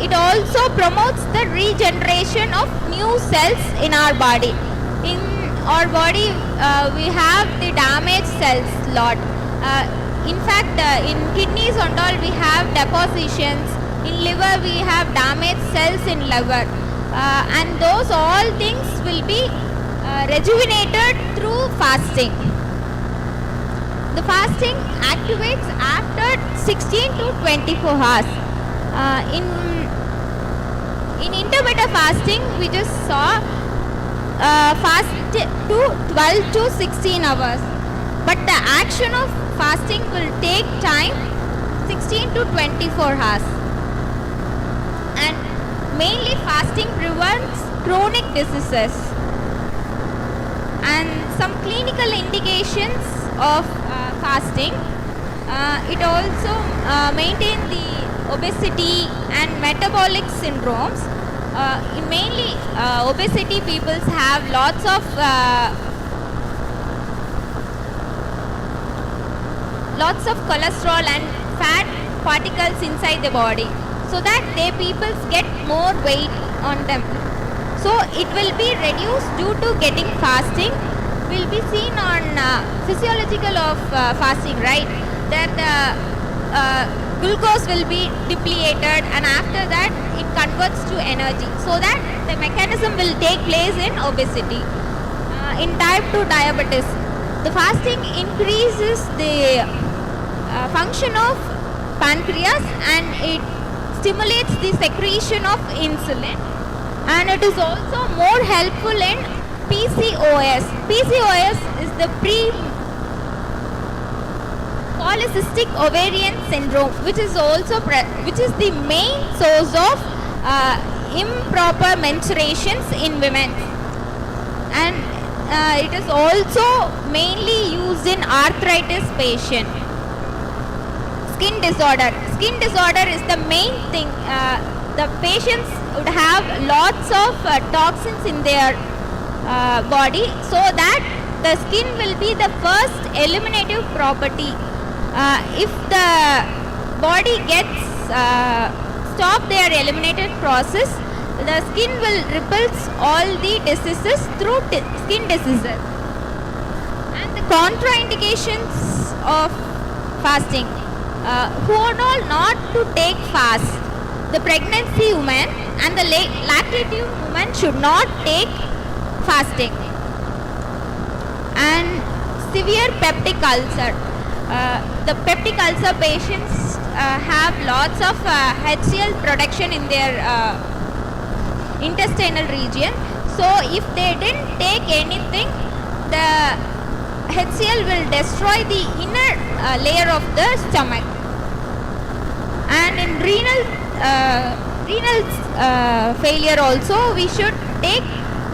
It also promotes the regeneration of new cells in our body. In our body, we have the damaged cells lot. In fact, in kidneys and all, we have depositions. In liver, we have damaged cells in liver. And those all things will be rejuvenated through fasting. The fasting activates after 16 to 24 hours. In intermittent fasting, we just saw fast to 12 to 16 hours. But the action of fasting will take time 16 to 24 hours. And mainly fasting prevents chronic diseases. And some clinical indications of fasting, it also maintains the obesity and metabolic syndromes. In mainly obesity, people have lots of cholesterol and fat particles inside the body, so that they people get more weight on them. So it will be reduced due to getting fasting. Will be seen on physiological of fasting, right? That the glucose will be depleted, and after that it converts to energy, so that the mechanism will take place in obesity. In type 2 diabetes, the fasting increases the function of pancreas, and it stimulates the secretion of insulin, and it is also more helpful in PCOS. PCOS is the polycystic ovarian syndrome, which is the main source of improper menstruations in women, and it is also mainly used in arthritis patient. Skin disorder is the main thing. The patients would have lots of toxins in their body, so that the skin will be the first eliminative property. If the body gets stop their eliminative process, the skin will repels all the diseases through skin diseases. And the contraindications of fasting, who are all not to take fast. The pregnancy woman and the lactative woman should not take fasting. And severe peptic ulcer. The peptic ulcer patients have lots of HCl production in their intestinal region. So if they didn't take anything, the HCl will destroy the inner layer of the stomach. And in renal failure also, we should take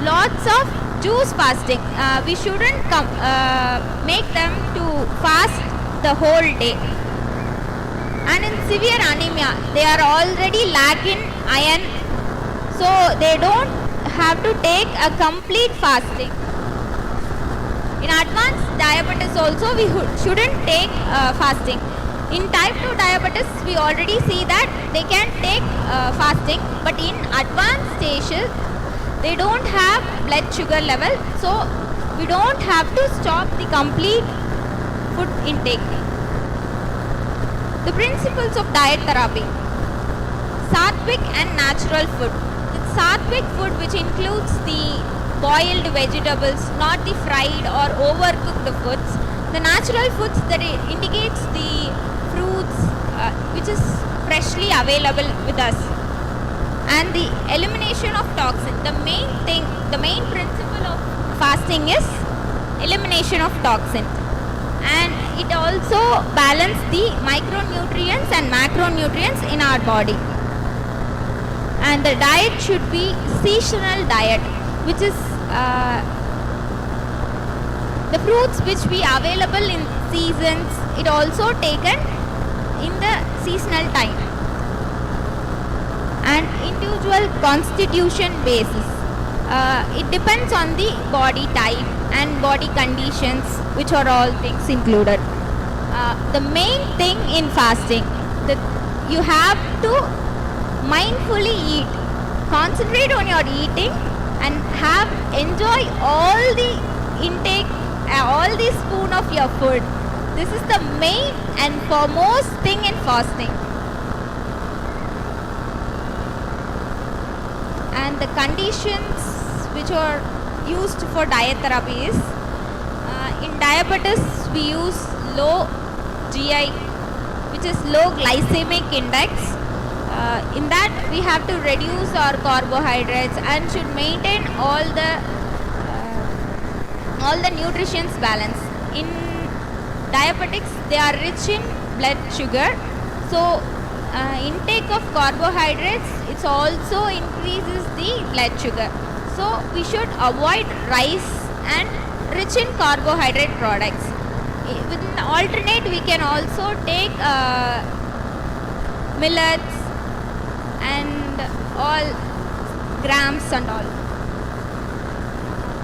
lots of juice fasting. We shouldn't make them to fast the whole day. And in severe anemia, they are already lacking iron, so they don't have to take a complete fasting. In advanced diabetes also, we shouldn't take fasting. In type 2 diabetes, we already see that they can take fasting, but in advanced stages, they don't have blood sugar level, so we don't have to stop the complete food intake. The principles of diet therapy. Sattvic and natural food. The sattvic food, which includes the boiled vegetables, not the fried or overcooked foods. The natural foods that indicates the fruits which is freshly available with us. And the elimination of toxin. The main principle of fasting is elimination of toxin. And it also balances the micronutrients and macronutrients in our body. And the diet should be seasonal diet, which is the fruits which be available in seasons. It also taken in the seasonal time. And individual constitution basis. It depends on the body type and body conditions, which are all things included. The main thing in fasting, that you have to mindfully eat, concentrate on your eating, and enjoy all the intake, all the spoon of your food. This is the main and foremost thing in fasting. And the conditions which are used for diet therapy is, in diabetes we use low GI, which is low glycemic index. In that we have to reduce our carbohydrates and should maintain all the nutrition's balance. In diabetics, they are rich in blood sugar, so intake of carbohydrates, it also increases the blood sugar. So we should avoid rice and rich in carbohydrate products. With an alternate, we can also take millets and all grams and all.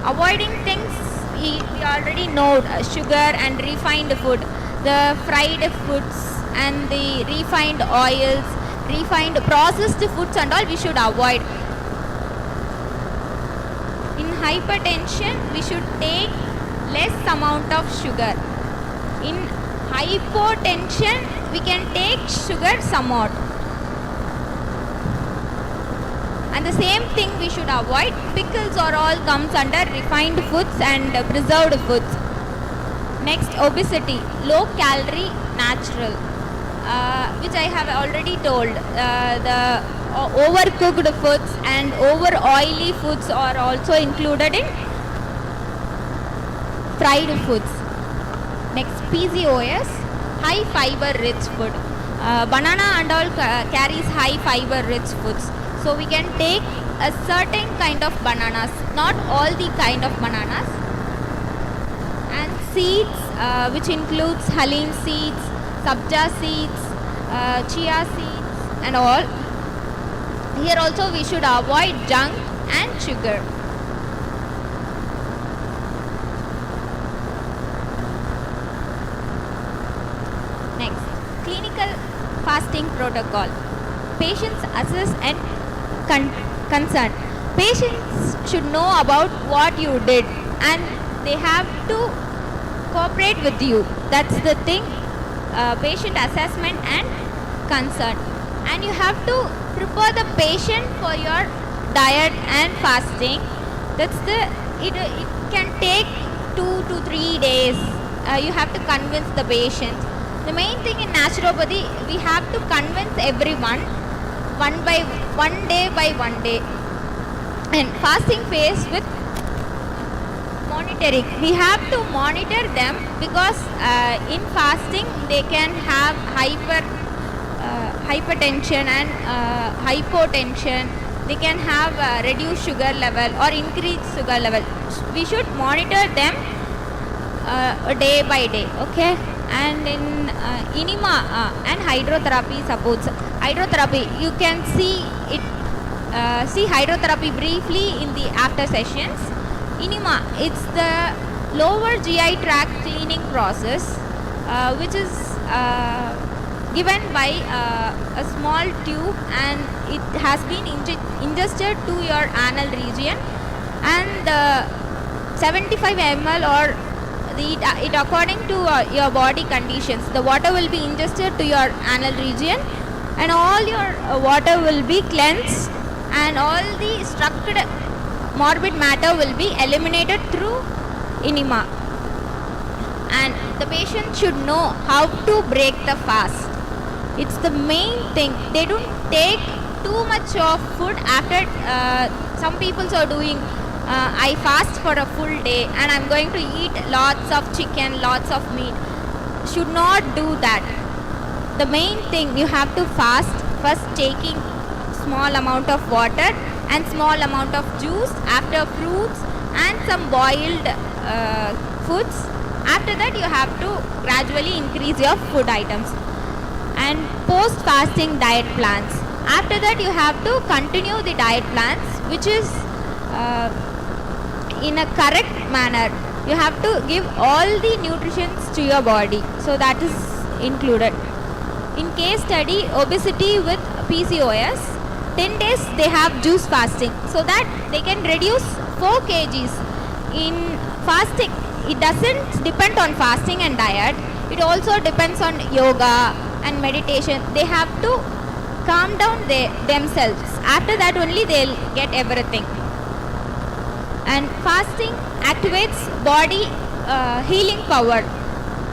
Avoiding things we already know, sugar and refined food, the fried foods and the refined oils, refined processed foods and all we should avoid. In hypertension, we should take less amount of sugar. In hypotension, we can take sugar somewhat. And the same thing we should avoid. Pickles are all comes under refined foods and preserved foods. Next, obesity, low calorie, natural, which I have already told. The overcooked foods and over oily foods are also included in fried foods. Next, PCOS, high fiber rich food. Banana and all carries high fiber rich foods. So we can take a certain kind of bananas, not all the kind of bananas. And seeds, which includes halim seeds, sabja seeds, chia seeds and all. Here also we should avoid junk and sugar. Next, clinical fasting protocol. Patients assess and concern. Patients should know about what you did and they have to cooperate with you. That's the thing. Patient assessment and concern. And you have to prepare the patient for your diet and fasting. It can take 2 to 3 days. You have to convince the patient. The main thing in naturopathy, we have to convince everyone one day by one day. And fasting phase with monitoring. We have to monitor them because in fasting they can have hypertension and hypotension. They can have reduced sugar level or increased sugar level. We should monitor them day by day. Okay. And in enema and hydrotherapy supports. Hydrotherapy, you can see it. See hydrotherapy briefly in the after sessions. Enema, it's the lower GI tract cleaning process, which is given by a small tube, and it has been ingested to your anal region, and 75 ml or it according to your body conditions. The water will be ingested to your anal region, and all your water will be cleansed, and all the structured morbid matter will be eliminated through enema. And the patient should know how to break the fast. It's the main thing. They don't take too much of food after. Some people are doing I fast for a full day and I'm going to eat lots of chicken, lots of meat. Should not do that. The main thing, you have to fast first, taking small amount of water and small amount of juice, after fruits and some boiled foods. After that you have to gradually increase your food items. And post fasting diet plans. After that you have to continue the diet plans, which is in a correct manner. You have to give all the nutrients to your body. So that is included. In case study, obesity with PCOS, 10 days they have juice fasting so that they can reduce 4 kgs. In fasting, it doesn't depend on fasting and diet. It also depends on yoga and meditation. They have to calm down themselves. After that only they'll get everything. And fasting activates body healing power.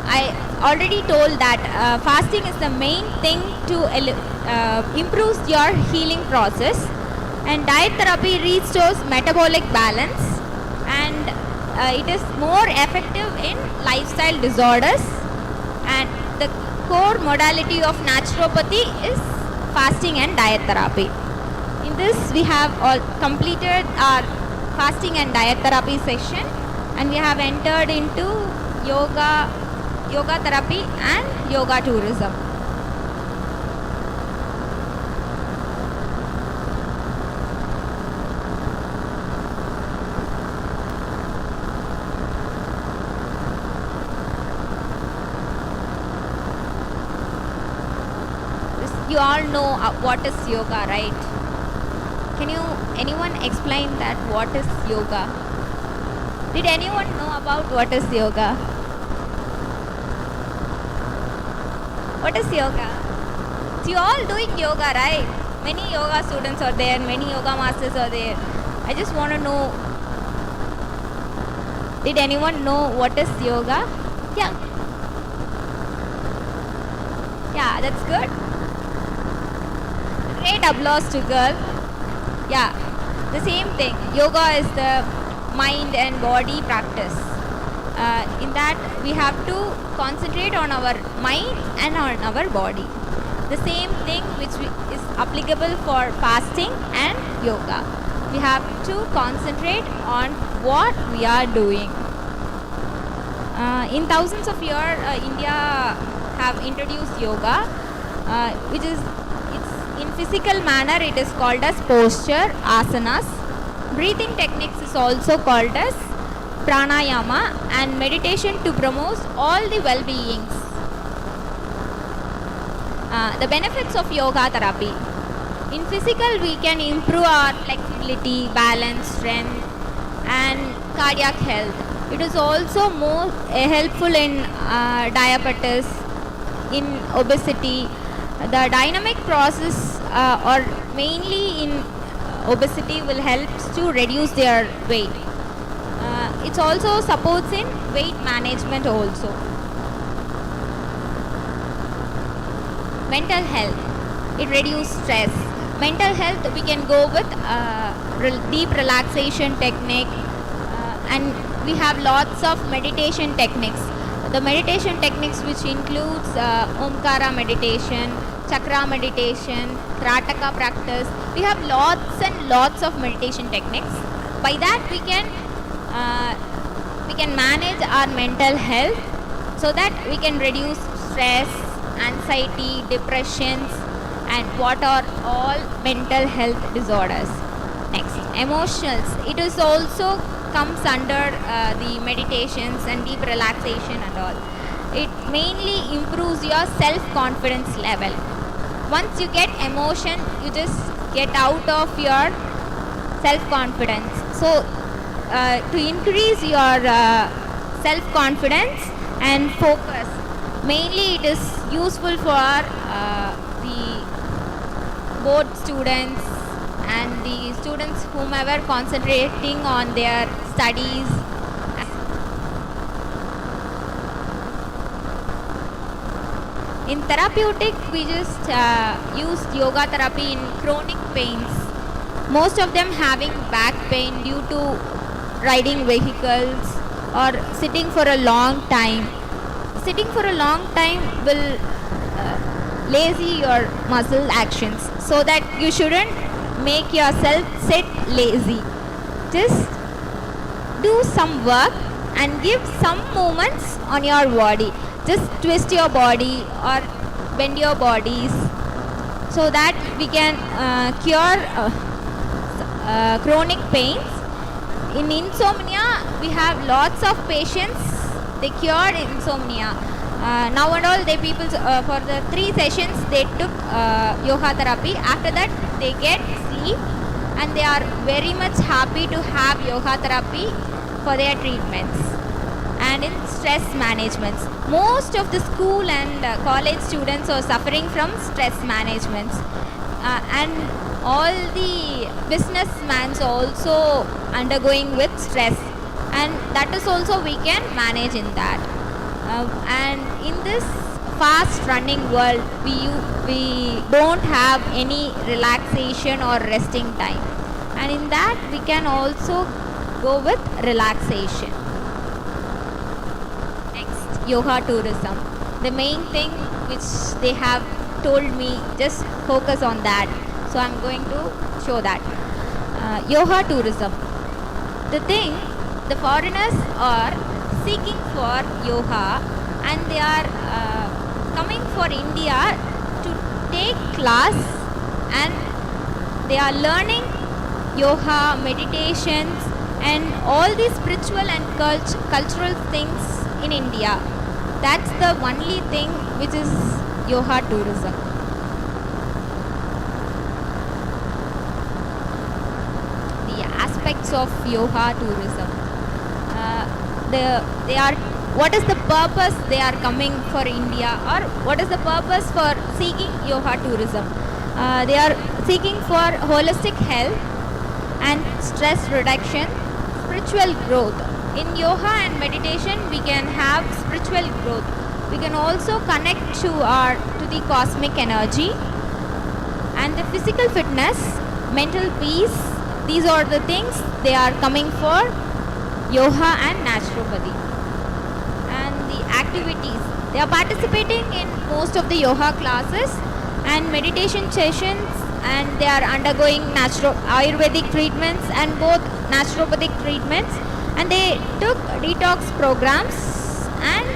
I already told that fasting is the main thing to improve your healing process. And diet therapy restores metabolic balance, and it is more effective in lifestyle disorders. And the core modality of naturopathy is fasting and diet therapy. In this we have all completed our fasting and diet therapy session, and we have entered into yoga therapy and yoga tourism. You all know what is yoga, right? Can anyone explain that what is yoga? Did anyone know about what is yoga? What is yoga? So you all doing yoga, right? Many yoga students are there, many yoga masters are there. I just want to know, did anyone know what is yoga? Yeah. Yeah, that's good. Great applause to girl. Yeah, the same thing. Yoga is the mind and body practice. In that we have to concentrate on our mind and on our body. The same thing which is applicable for fasting and yoga. We have to concentrate on what we are doing. In thousands of years, India have introduced yoga, which is in physical manner it is called as posture, asanas. Breathing techniques is also called as pranayama, and meditation to promote all the well-beings. The benefits of yoga therapy. In physical, we can improve our flexibility, balance, strength, and cardiac health. It is also more helpful in diabetes, in obesity. The dynamic process or mainly in obesity will help to reduce their weight. It also supports in weight management also. Mental health. It reduces stress. Mental health, we can go with deep relaxation technique, and we have lots of meditation techniques. The meditation techniques which includes Omkara meditation, Chakra meditation, Krataka practice. We have lots and lots of meditation techniques. By that we can manage our mental health, so that we can reduce stress, anxiety, depressions, and what are all mental health disorders. Next, emotionals. It is also comes under the meditations and deep relaxation and all. It mainly improves your self-confidence level. Once you get emotion, you just get out of your self-confidence. So to increase your self-confidence and focus, mainly it is useful for the board students and the students whomever concentrating on their studies. In therapeutic, we just use yoga therapy in chronic pains. Most of them having back pain due to riding vehicles or sitting for a long time. Sitting for a long time will lazy your muscle actions, so that you shouldn't make yourself sit lazy. Just do some work and give some movements on your body. Just twist your body or bend your bodies, so that we can cure chronic pains. In insomnia, we have lots of patients, they cured insomnia. Now and all, they people for the 3 sessions they took yoga therapy. After that they get sleep, and they are very much happy to have yoga therapy for their treatments. And in stress management, most of the school and college students are suffering from stress management, and all the businessmen also undergoing with stress, and that is also we can manage in that. And in this fast running world, we don't have any relaxation or resting time, and in that we can also go with relaxation. Next, yoga tourism. The main thing which they have told me, just focus on that, so I'm going to show that. Yoga tourism. The thing, the foreigners are seeking for yoga, and they are coming for India to take class, and they are learning yoga, meditations, and all these spiritual and cultural things in India. That's the only thing which is yoga tourism. The aspects of yoga tourism. They are, what is the purpose they are coming for India, or what is the purpose for seeking yoga tourism? They are seeking for holistic health and stress reduction, spiritual growth. In yoga and meditation, we can have spiritual growth. We can also connect to the cosmic energy, and the physical fitness, mental peace. These are the things they are coming for yoga and naturopathy. activities. They are participating in most of the yoga classes and meditation sessions, and they are undergoing natural Ayurvedic treatments and both naturopathic treatments, and they took detox programs and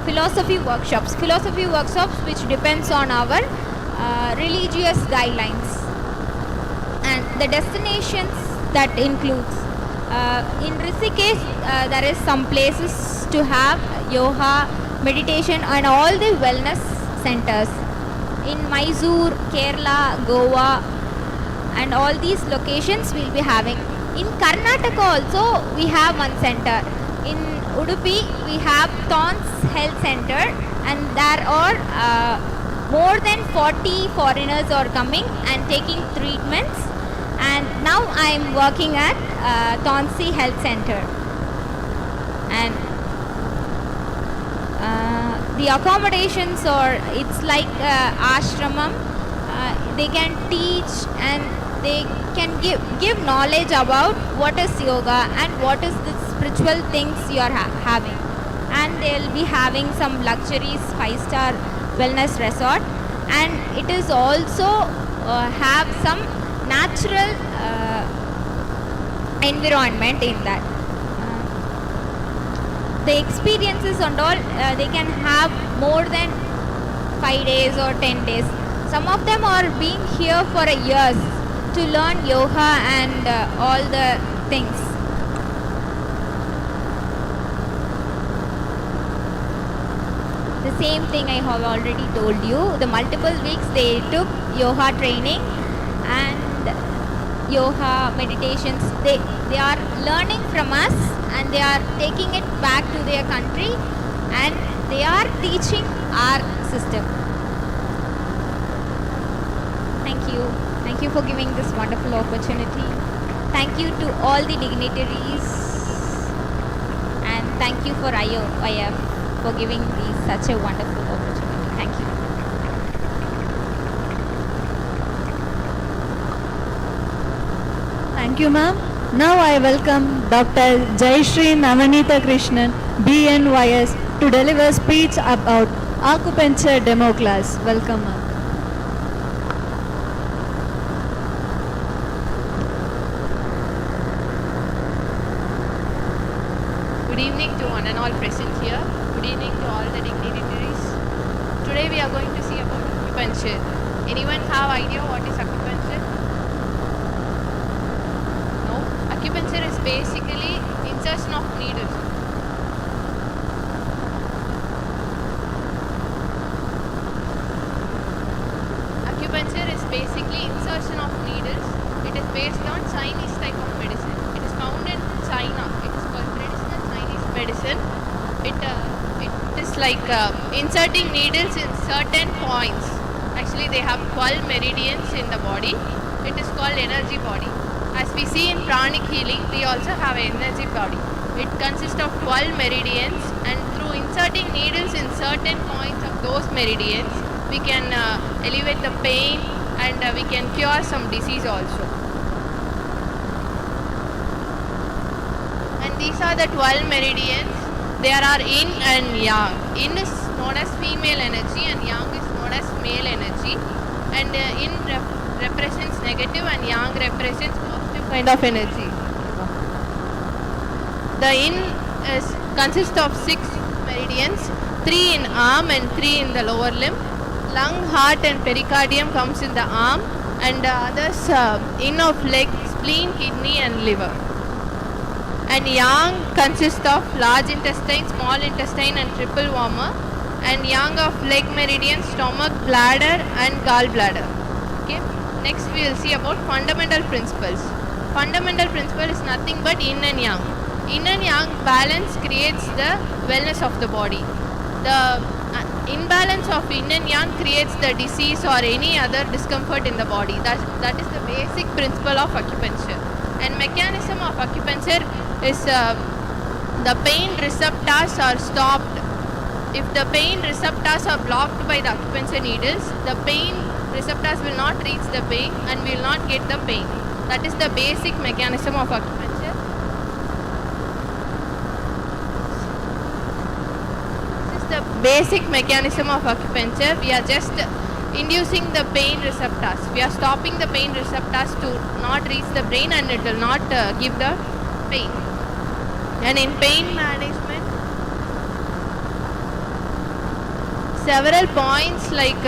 philosophy workshops which depends on our religious guidelines. And the destinations that includes in Rishikesh there is some places to have yoga, meditation and all the wellness centers. In Mysore, Kerala, Goa and all these locations we'll be having. In Karnataka also we have one center. In Udupi we have Thorns Health Center, and there are more than 40 foreigners are coming and taking treatments, and now I am working at Thornsey Health Center. And the accommodations are, it's like ashramam. They can teach and they can give knowledge about what is yoga and what is the spiritual things you are having. And they'll be having some luxuries 5-star wellness resort, and it is also have some natural environment in that. The experiences and all, they can have more than 5 days or 10 days. Some of them are being here for a year to learn yoga and all the things. The same thing I have already told you. The multiple weeks they took yoga training and yoga meditations. They are learning from us and they are taking it back to their country and they are teaching our system. Thank you. Thank you for giving this wonderful opportunity. Thank you to all the dignitaries, and thank you for IUYF for giving me such a wonderful opportunity. Thank you. Thank you, ma'am. Now I welcome Dr. Jayashree Navanitha Krishnan, BNYS, to deliver speech about acupuncture demo class. Welcome, ma'am. Good evening to one and all present here. Good evening to all the dignitaries. Today we are going to see about acupuncture. Anyone have idea what is acupuncture? No? Acupuncture is basically insertion of needles. Acupuncture is basically insertion of needles. It is based on Chinese type of medicine. It is found in China. It is called traditional Chinese medicine. It is like inserting needles in certain points. Actually, they have 12 meridians in the body. It is called energy body. As we see in pranic healing, we also have an energy body. It consists of 12 meridians, and through inserting needles in certain points of those meridians, we can alleviate the pain and we can cure some disease also. And these are the 12 meridians. There are yin and yang. Yin is known as female energy and yang is known as male energy. And yin represents negative and yang represents positive kind of energy. The yin consists of 6 meridians, 3 in arm and 3 in the lower limb. Lung, heart and pericardium comes in the arm, and others yin of leg, spleen, kidney and liver. And yang consists of large intestine, small intestine and triple warmer, and yang of leg meridian, stomach, bladder and gallbladder. Okay. Next we will see about fundamental principles. Fundamental principle is nothing but yin and yang. Yin and yang balance creates the wellness of the body. The imbalance of yin and yang creates the disease or any other discomfort in the body. That is the basic principle of acupuncture. And mechanism of acupuncture is the pain receptors are stopped. If the pain receptors are blocked by the acupuncture needles, the pain receptors will not reach the pain and will not get the pain. That is the basic mechanism of acupuncture. basic mechanism of acupuncture. We are just inducing the pain receptors. We are stopping the pain receptors to not reach the brain, and it will not give the pain. And in pain management, several points like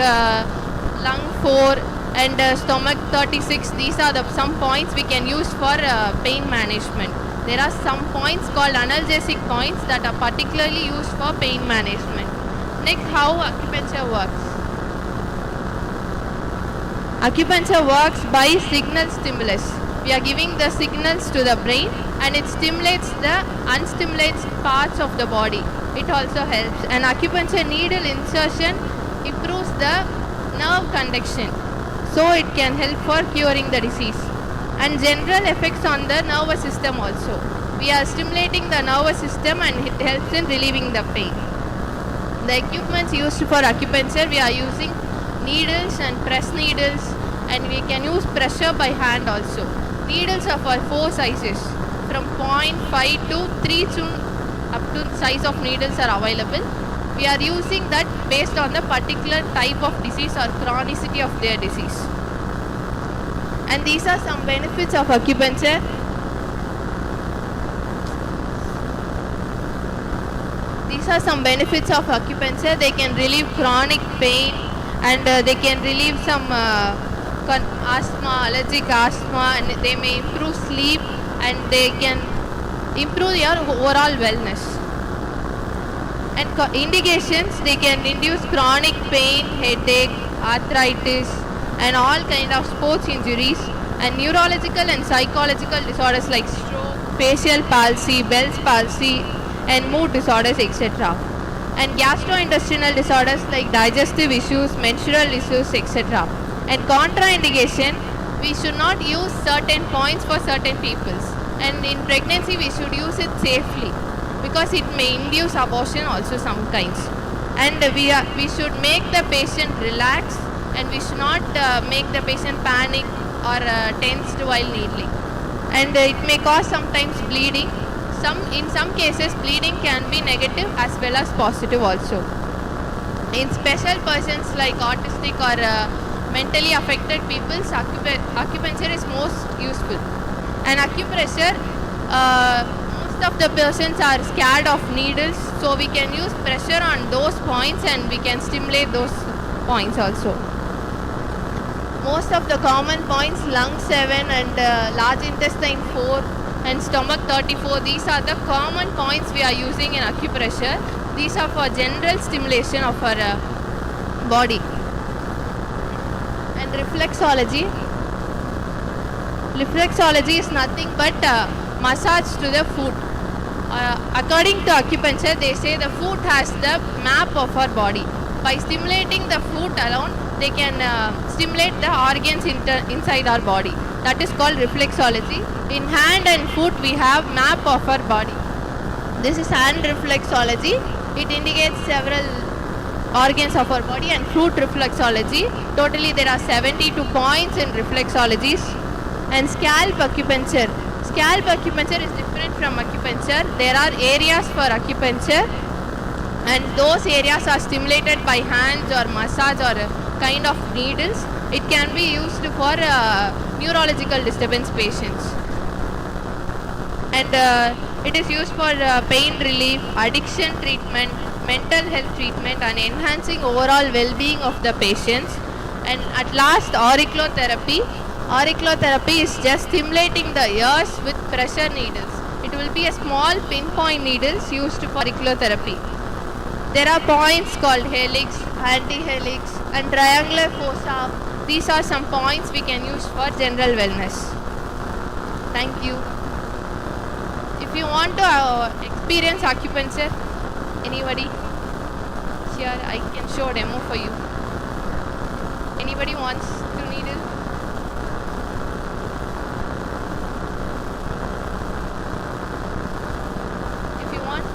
lung 4 and stomach 36, these are some points we can use for pain management. There are some points called analgesic points that are particularly used for pain management. Next, how acupuncture works. Acupuncture works by signal stimulus. We are giving the signals to the brain, and it stimulates the unstimulated parts of the body. It also helps. And acupuncture needle insertion improves the nerve conduction, so it can help for curing the disease. And general effects on the nervous system also. We are stimulating the nervous system, and it helps in relieving the pain. The equipments used for acupuncture, we are using needles and press needles, and we can use pressure by hand also. Needles are for 4 sizes, from 0.5 to 3 up to size of needles are available. We are using that based on the particular type of disease or chronicity of their disease. And these are some benefits of acupuncture. These are some benefits of acupuncture. They can relieve chronic pain, and they can relieve some asthma, allergic asthma, and they may improve sleep, and they can improve your overall wellness. And indications, they can reduce chronic pain, headache, arthritis, and all kind of sports injuries, and neurological and psychological disorders like stroke, facial palsy, Bell's palsy, and mood disorders, etc. And gastrointestinal disorders like digestive issues, menstrual issues, etc. And contraindication, we should not use certain points for certain peoples. And in pregnancy, we should use it safely, because it may induce abortion also sometimes. And we should make the patient relax, and we should not make the patient panic or tensed while needling. And it may cause sometimes bleeding. In some cases, bleeding can be negative as well as positive also. In special persons like autistic or mentally affected people, acupuncture is most useful. And acupressure, most of the persons are scared of needles, so we can use pressure on those points, and we can stimulate those points also. Most of the common points, lung 7 and large intestine 4 and stomach 34, these are the common points we are using in acupressure. These are for general stimulation of our body. And reflexology. Reflexology is nothing but massage to the foot. According to acupuncture, they say the foot has the map of our body. By stimulating the foot alone, they can stimulate the organs inside our body. That is called reflexology. In hand and foot, we have map of our body. This is hand reflexology. It indicates several organs of our body. And foot reflexology, totally there are 72 points in reflexologies. And scalp acupuncture. Scalp acupuncture is different from acupuncture. There are areas for acupuncture, and those areas are stimulated by hands or massage or kind of needles. It can be used for neurological disturbance patients. And it is used for pain relief, addiction treatment, mental health treatment, and enhancing overall well-being of the patients. And at last, auriculotherapy. Auriculotherapy is just stimulating the ears with pressure needles. It will be a small pinpoint needles used for auriculotherapy. There are points called helix, anti-helix, and triangular fossa. These are some points we can use for general wellness. Thank you. If you want to experience acupuncture, anybody? Here, I can show a demo for you. Anybody wants to needle? If you want.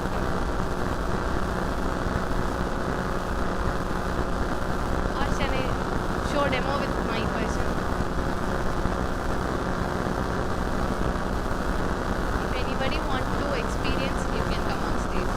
Or shall I show a demo with my person? If anybody wants to experience, you can come on stage.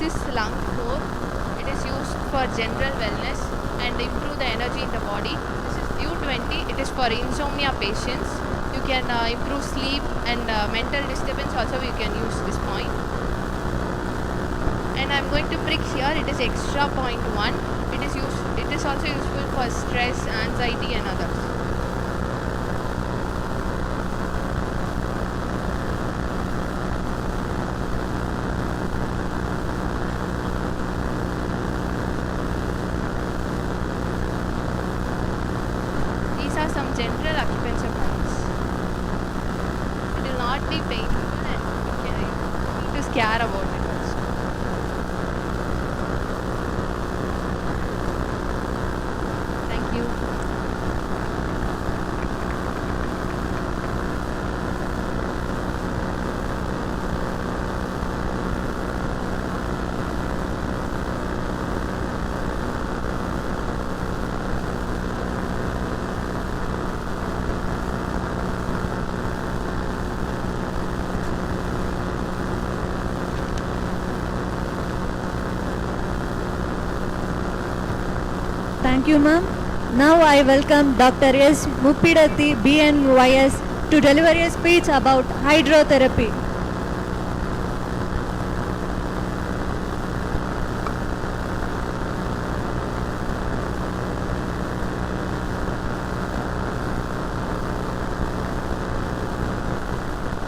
is lung 4. It is used for general wellness and improve the energy in the body. This is U20. It is for insomnia patients. You can improve sleep and mental disturbance also you can use this point. And I'm going to prick here. It is extra point 1. It is also useful for stress, anxiety and others. These are some general acupuncture points. It will not be painful and you need to scare about it also. Thank you. Thank you, ma'am. Now I welcome Dr. S. Muppidati, BNYS, to deliver a speech about hydrotherapy.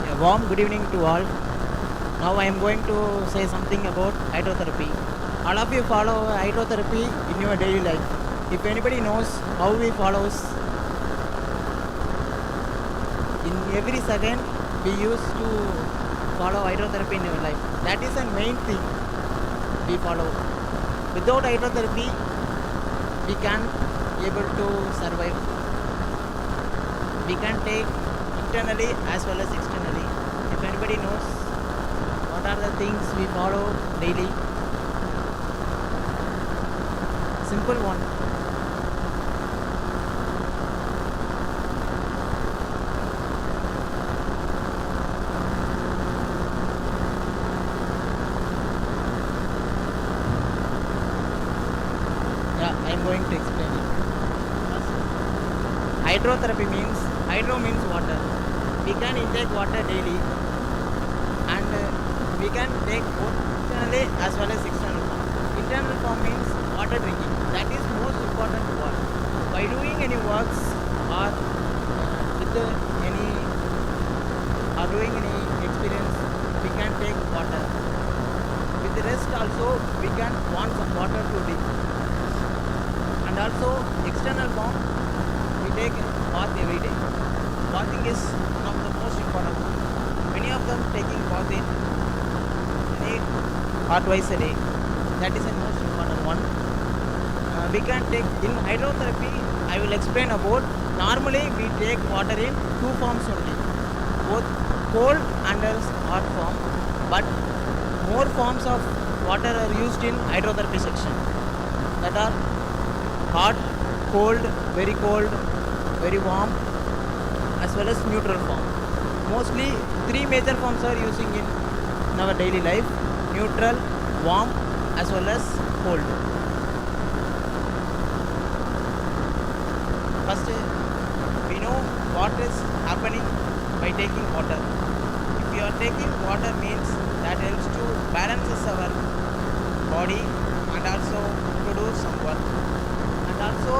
A warm good evening to all. Now I am going to say something about hydrotherapy. All of you follow hydrotherapy in your daily life. If anybody knows how we follow, in every second we used to follow hydrotherapy in your life. That is the main thing we follow. Without hydrotherapy, we can't able to survive. We can take internally as well as externally. If anybody knows what are the things we follow daily, simple one. Yeah, I am going to explain it. Hydrotherapy means, hydro means water. We can intake water daily and we can take both internally as well as external form. Internal form means water drinking. That is most important one. By doing any works or with any or doing any experience, we can take water. With the rest also, we can want some water to drink. And also external form, we take bath every day. Bathing is one of the most important. Many of them taking bath in day or twice a day. That is the most important one. We can take in hydrotherapy. I will explain about. Normally we take water in two forms only, both cold and hot form. But more forms of water are used in hydrotherapy section. That are hot, cold, very warm, as well as neutral form. Mostly three major forms are using in our daily life: neutral, warm, as well as cold. First, we know what is happening by taking water. If you are taking water, means that helps to balance our body and also to do some work. And also,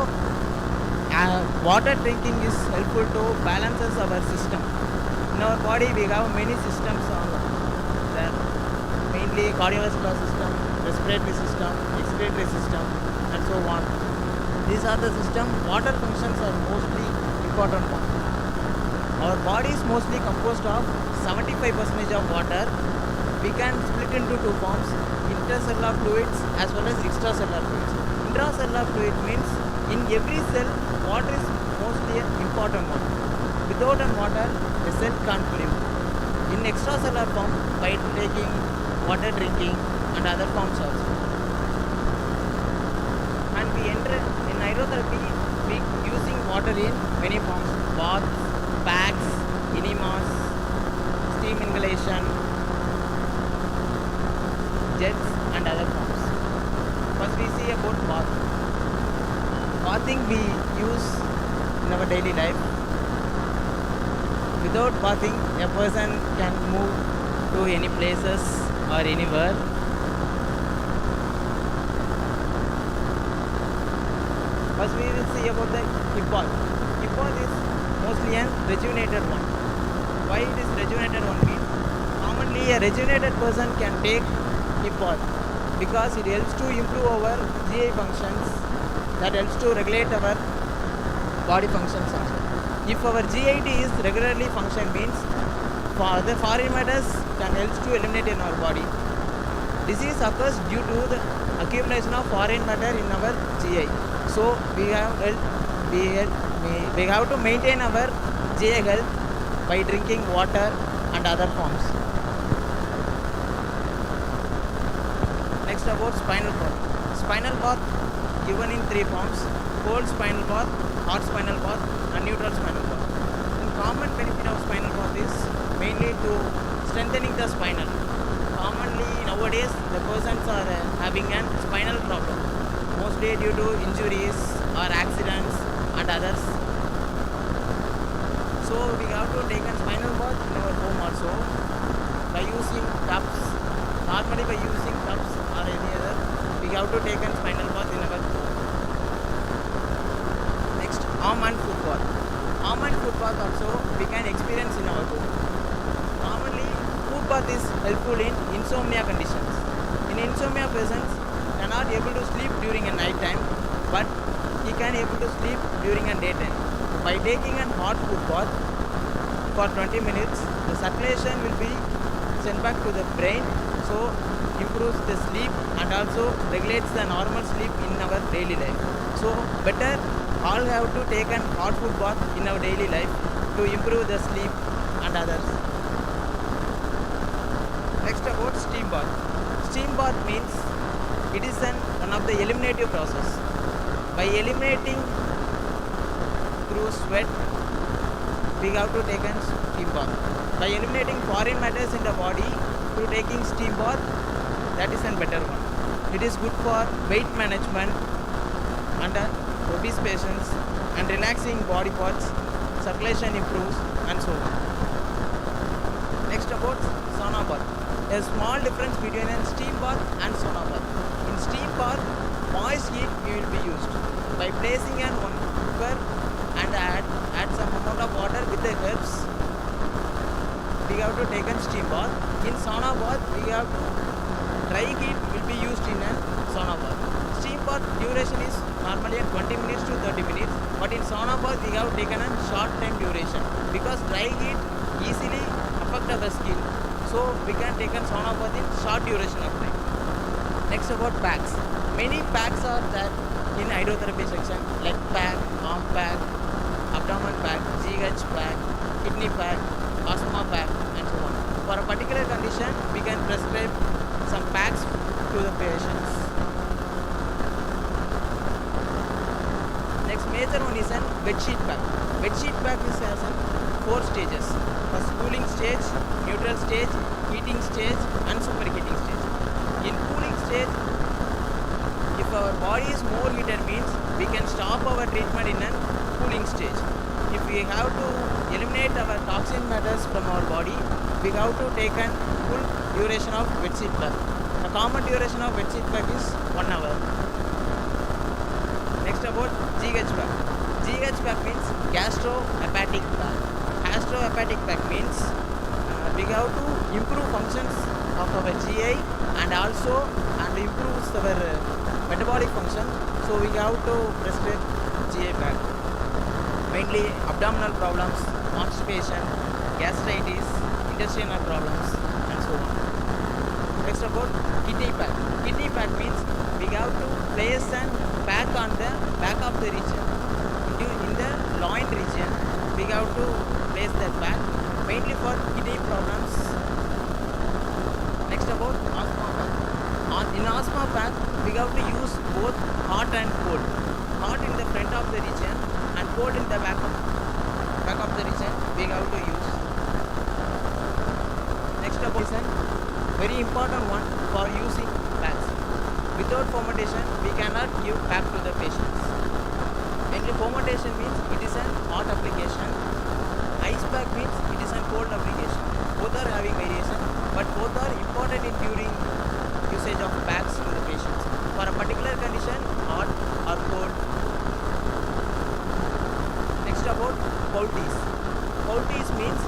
water drinking is helpful to balance our system. In our body, we have many systems there, mainly cardiovascular system, respiratory system, excretory system, and so on. These are the system. Water functions are mostly important one. Our body is mostly composed of 75% of water. We can split into two forms: intercellular fluids as well as extracellular fluids. Intracellular fluid means in every cell, water is mostly an important one. Without water, the cell can't live. In extracellular form, by taking water drinking and other forms also. And we enter in hydrotherapy, we using water in many forms: baths, packs, enemas, steam inhalation, jets, and other forms. First we see about bath. Bathing we use in our daily life. Without bathing, a person can move to any places or anywhere. First we will see about the hip bath. Hip bath is mostly a rejuvenated one. Why it is rejuvenated one means commonly a rejuvenated person can take hip bath because it helps to improve our GI functions, that helps to regulate our body functions also. If our GIT is regularly function means for the foreign matters can help to eliminate in our body. Disease occurs due to the accumulation of foreign matter in our GI. So we have to maintain our GI health by drinking water and other forms. Next about spinal bath. Spinal bath given in 3 forms: cold spinal bath, hot spinal bath and neutral spinal bath. The common benefit of spinal bath is mainly to strengthening the spinal. Commonly nowadays the persons are having a spinal problem, mostly due to injuries or accidents and others. So we have to take a spinal bath in our home also by using tubs. Normally by using tubs or any other, we have to take a spinal bath in our home. Next, arm and foot bath. Arm and foot bath also we can experience in our home. Commonly, foot bath is helpful in insomnia conditions. In insomnia patients cannot able to sleep during a night time, but he can able to sleep during a daytime. By taking a hot foot bath for 20 minutes, the circulation will be sent back to the brain, so improves the sleep and also regulates the normal sleep in our daily life. So better all have to take a hot foot bath in our daily life to improve the sleep and others. Next about steam bath. Steam bath means it is one of the eliminative process. By eliminating through sweat, we have to take a steam bath. By eliminating foreign matters in the body through taking steam bath, that is a better one. It is good for weight management under obese patients and relaxing body parts, circulation improves and so on. Next about sauna bath. A small difference between a steam bath and sauna bath. In steam bath, moist heat will be used. By placing one cooker and add some amount of water with the herbs, we have to take a steam bath. In sauna bath, we have dry heat will be used in a sauna bath. Steam bath duration is normally 20 minutes to 30 minutes, but in sauna bath we have taken a short time duration because dry heat easily affect our skin. So we can take a sauna bath in short duration of time. Next about packs. Many packs are there in hydrotherapy section like pack, arm pack, abdomen pack, GH pack, kidney pack, asthma pack and so on. For a particular condition, we can prescribe some packs to the patients. Next major one is an bedsheet pack. Bedsheet pack is has 4 stages. First cooling stage, neutral stage, heating stage and superheating stage. In cooling stage, if our body is more heated means we can stop our treatment in a cooling stage. If we have to eliminate our toxin matters from our body, we have to take a full duration of bedsheet pack. The common duration of bedsheet pack is 1 hour. Next about GH pack. GH pack means gastrohepatic pack. Gastrohepatic pack means we have to improve functions of our GI and also improves our metabolic function. So we have to prescribe GI pack. Mainly abdominal problems, constipation, gastritis, intestinal problems and so on. Next about kidney pack. Kidney pack means we have to place a pack on the back of the region. In the loin region, we have to place that pack mainly for kidney problems. Next about asthma pack. In asthma pack, we have to use both hot and cold. Hot in the front of the region and cold in the back of the region we have to use. Next about is a very important one for using packs. Without fermentation, we cannot give back to the patients. And the fermentation means it is an hot application. Ice pack means it is a cold application. Both are having variation, but both are important in during usage of packs to the patients. For a particular condition, hot or cold. Next about poultice. Poultice means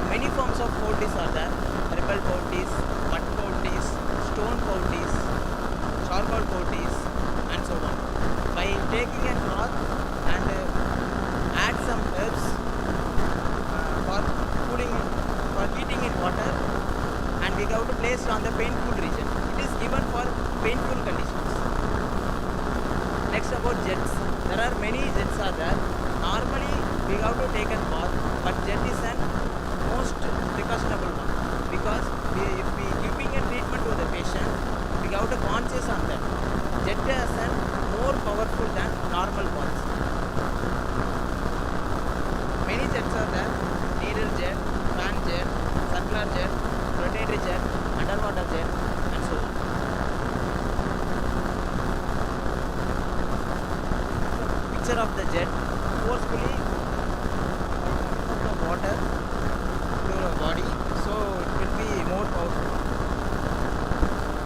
many forms of poultice are there. Rebel poultice, mud poultice, stone poultice, charcoal poultice, and so on. By taking a cloth and add some herbs for cooling, for heating in water, and we have to place on the painful region. It is given for painful conditions. Next about jets. There are many jets are there. Normally we have to take a bath, but jet is an most precautionable one, because if we giving a treatment to the patient, we have to conscious on that. Jet is an more powerful than normal baths. Many jets are there: needle jet, fan jet, circular jet, rotatory jet, underwater jet, and so on. Picture of the jet forcefully the water to the body, so it will be more powerful.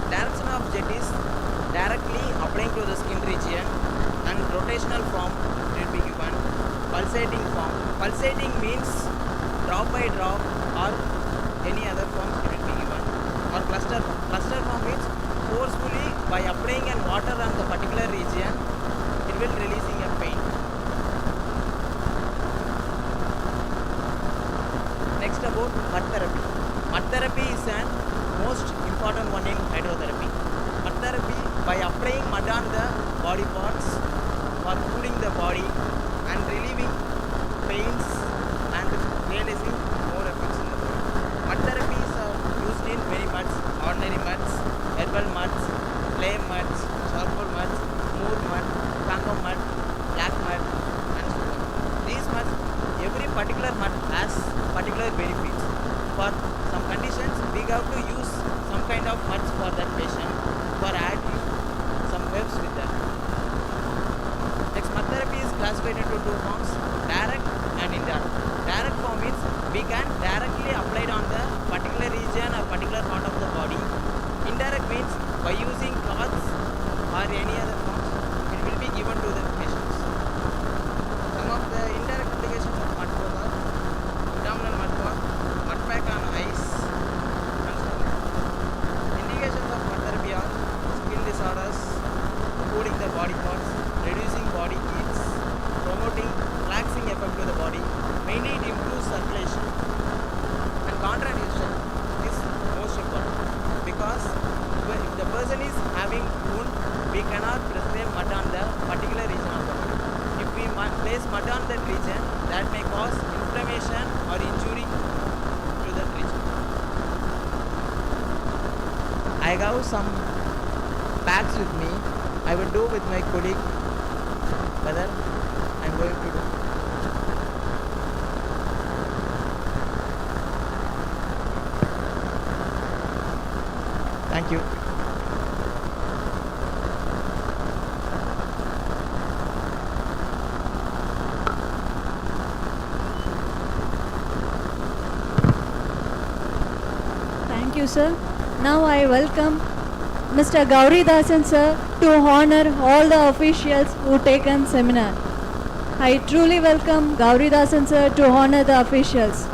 Direction of jet is directly applying to the skin region, and rotational form will be given. Pulsating form. Pulsating means drop by drop or any other forms it will be given. Or cluster form. Cluster form means forcefully by applying an water on the particular region, it will releasing a pain. Next about mud therapy. Mud therapy is an most important one in hydrotherapy. Mud therapy, by applying mud on the body parts for cooling the body and relieving pains and realizing more effects in the body. Mud therapies are used in many muds: ordinary muds, herbal muds, clay muds, charcoal muds, moor mud, kango mud, black mud, and so on. These muds, every particular mud has particular benefits. For some conditions, we have to use some kind of muds for that patient, for adding some herbs with that. Next, mud therapy is classified into two forms: direct and indirect. Direct form means we can directly apply it on the particular region or particular part of the body. Indirect means by using cloths or any other forms, it will be given to the patients. Some of the indirect applications of mud bath are abdominal mud bath, mud pack on ice, and so on. Indications of mud therapy are skin disorders, cooling the body parts, reducing body heats, promoting relaxing effect to the body. Mainly it improves circulation, and contraindication is most important, because if the person is having wound, we cannot prescribe mud on the particular region of the body. If we place mud on that region, that may cause inflammation or injury to that region. I have some bags with me. I will do with my colleague whether I am going to do. Thank you. Thank you, sir. Now I welcome Mr. Gauri Dasan, sir, to honor all the officials who taken seminar. I truly welcome Gauri Dasan, sir, to honor the officials.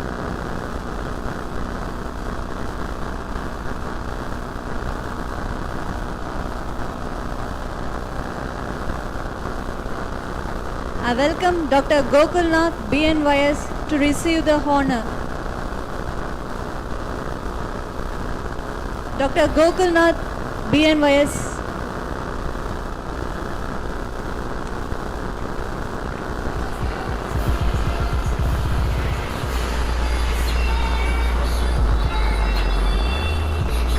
I welcome Dr. Gokulnath, BNYS, to receive the honor. Dr. Gokulnath, BNYS.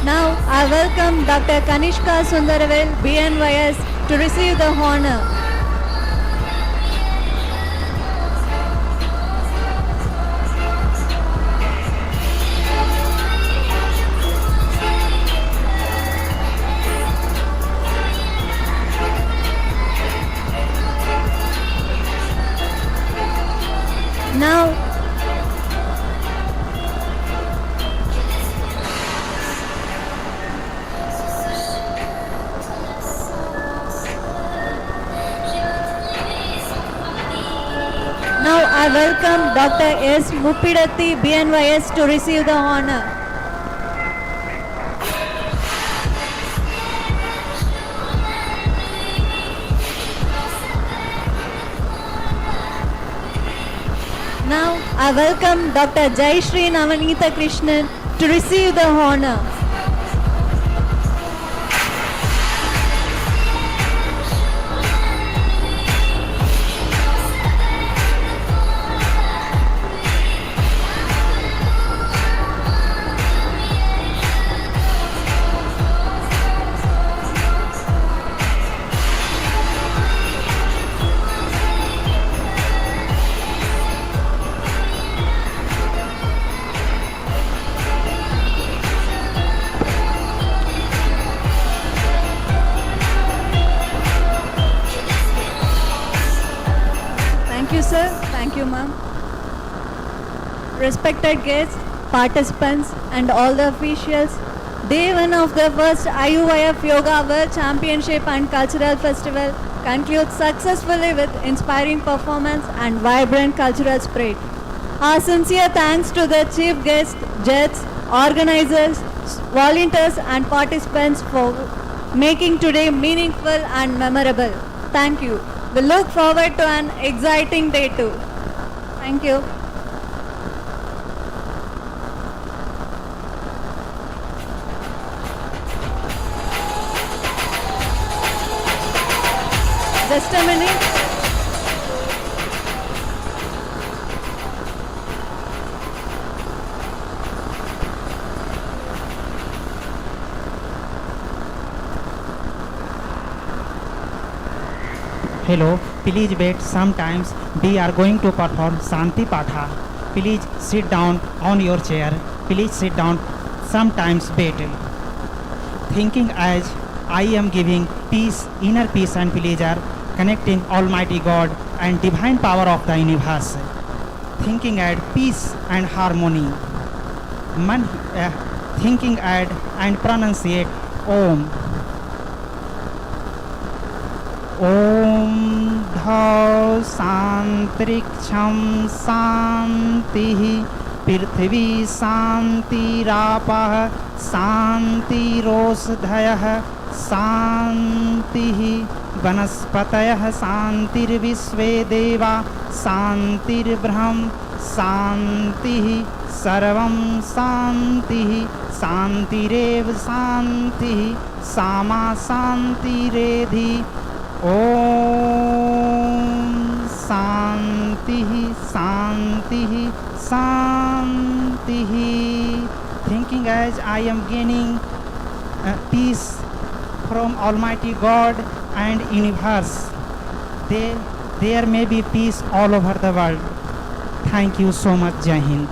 Now I welcome Dr. Kanishka Sundaravel, BNYS, to receive the honor. I welcome Dr. S. Muppidatti, BNYS, to receive the honor. Now, I welcome Dr. Jayashree Navanitha Krishnan to receive the honor. Thank you, sir. Thank you, ma'am. Respected guests, participants, and all the officials, Day 1 of the first IUYF Yoga World Championship and Cultural Festival concludes successfully with inspiring performance and vibrant cultural spirit. Our sincere thanks to the chief guests, judges, organizers, volunteers, and participants for making today meaningful and memorable. Thank you. We look forward to an exciting day too. Thank you. Just a minute. Hello, please wait sometimes. We are going to perform Shanti Patha. Please sit down on your chair. Please sit down. Sometimes wait. Thinking as I am giving peace, inner peace and pleasure, connecting Almighty God and divine power of the universe. Thinking at peace and harmony. Thinking at and pronunciate Om. Om Dhau Santriksham Santi Prithvi Santi Rapah Santi Rosdhayah Santi Vanaspatayah Santir Visve Deva Santir Brahm Santi Sarvam Santi Santirev Santi Sama Santi Redhi Om Santi Santi Santi. Thinking as I am gaining peace from Almighty God and universe, there may be peace all over the world. Thank you so much. Jai Hind.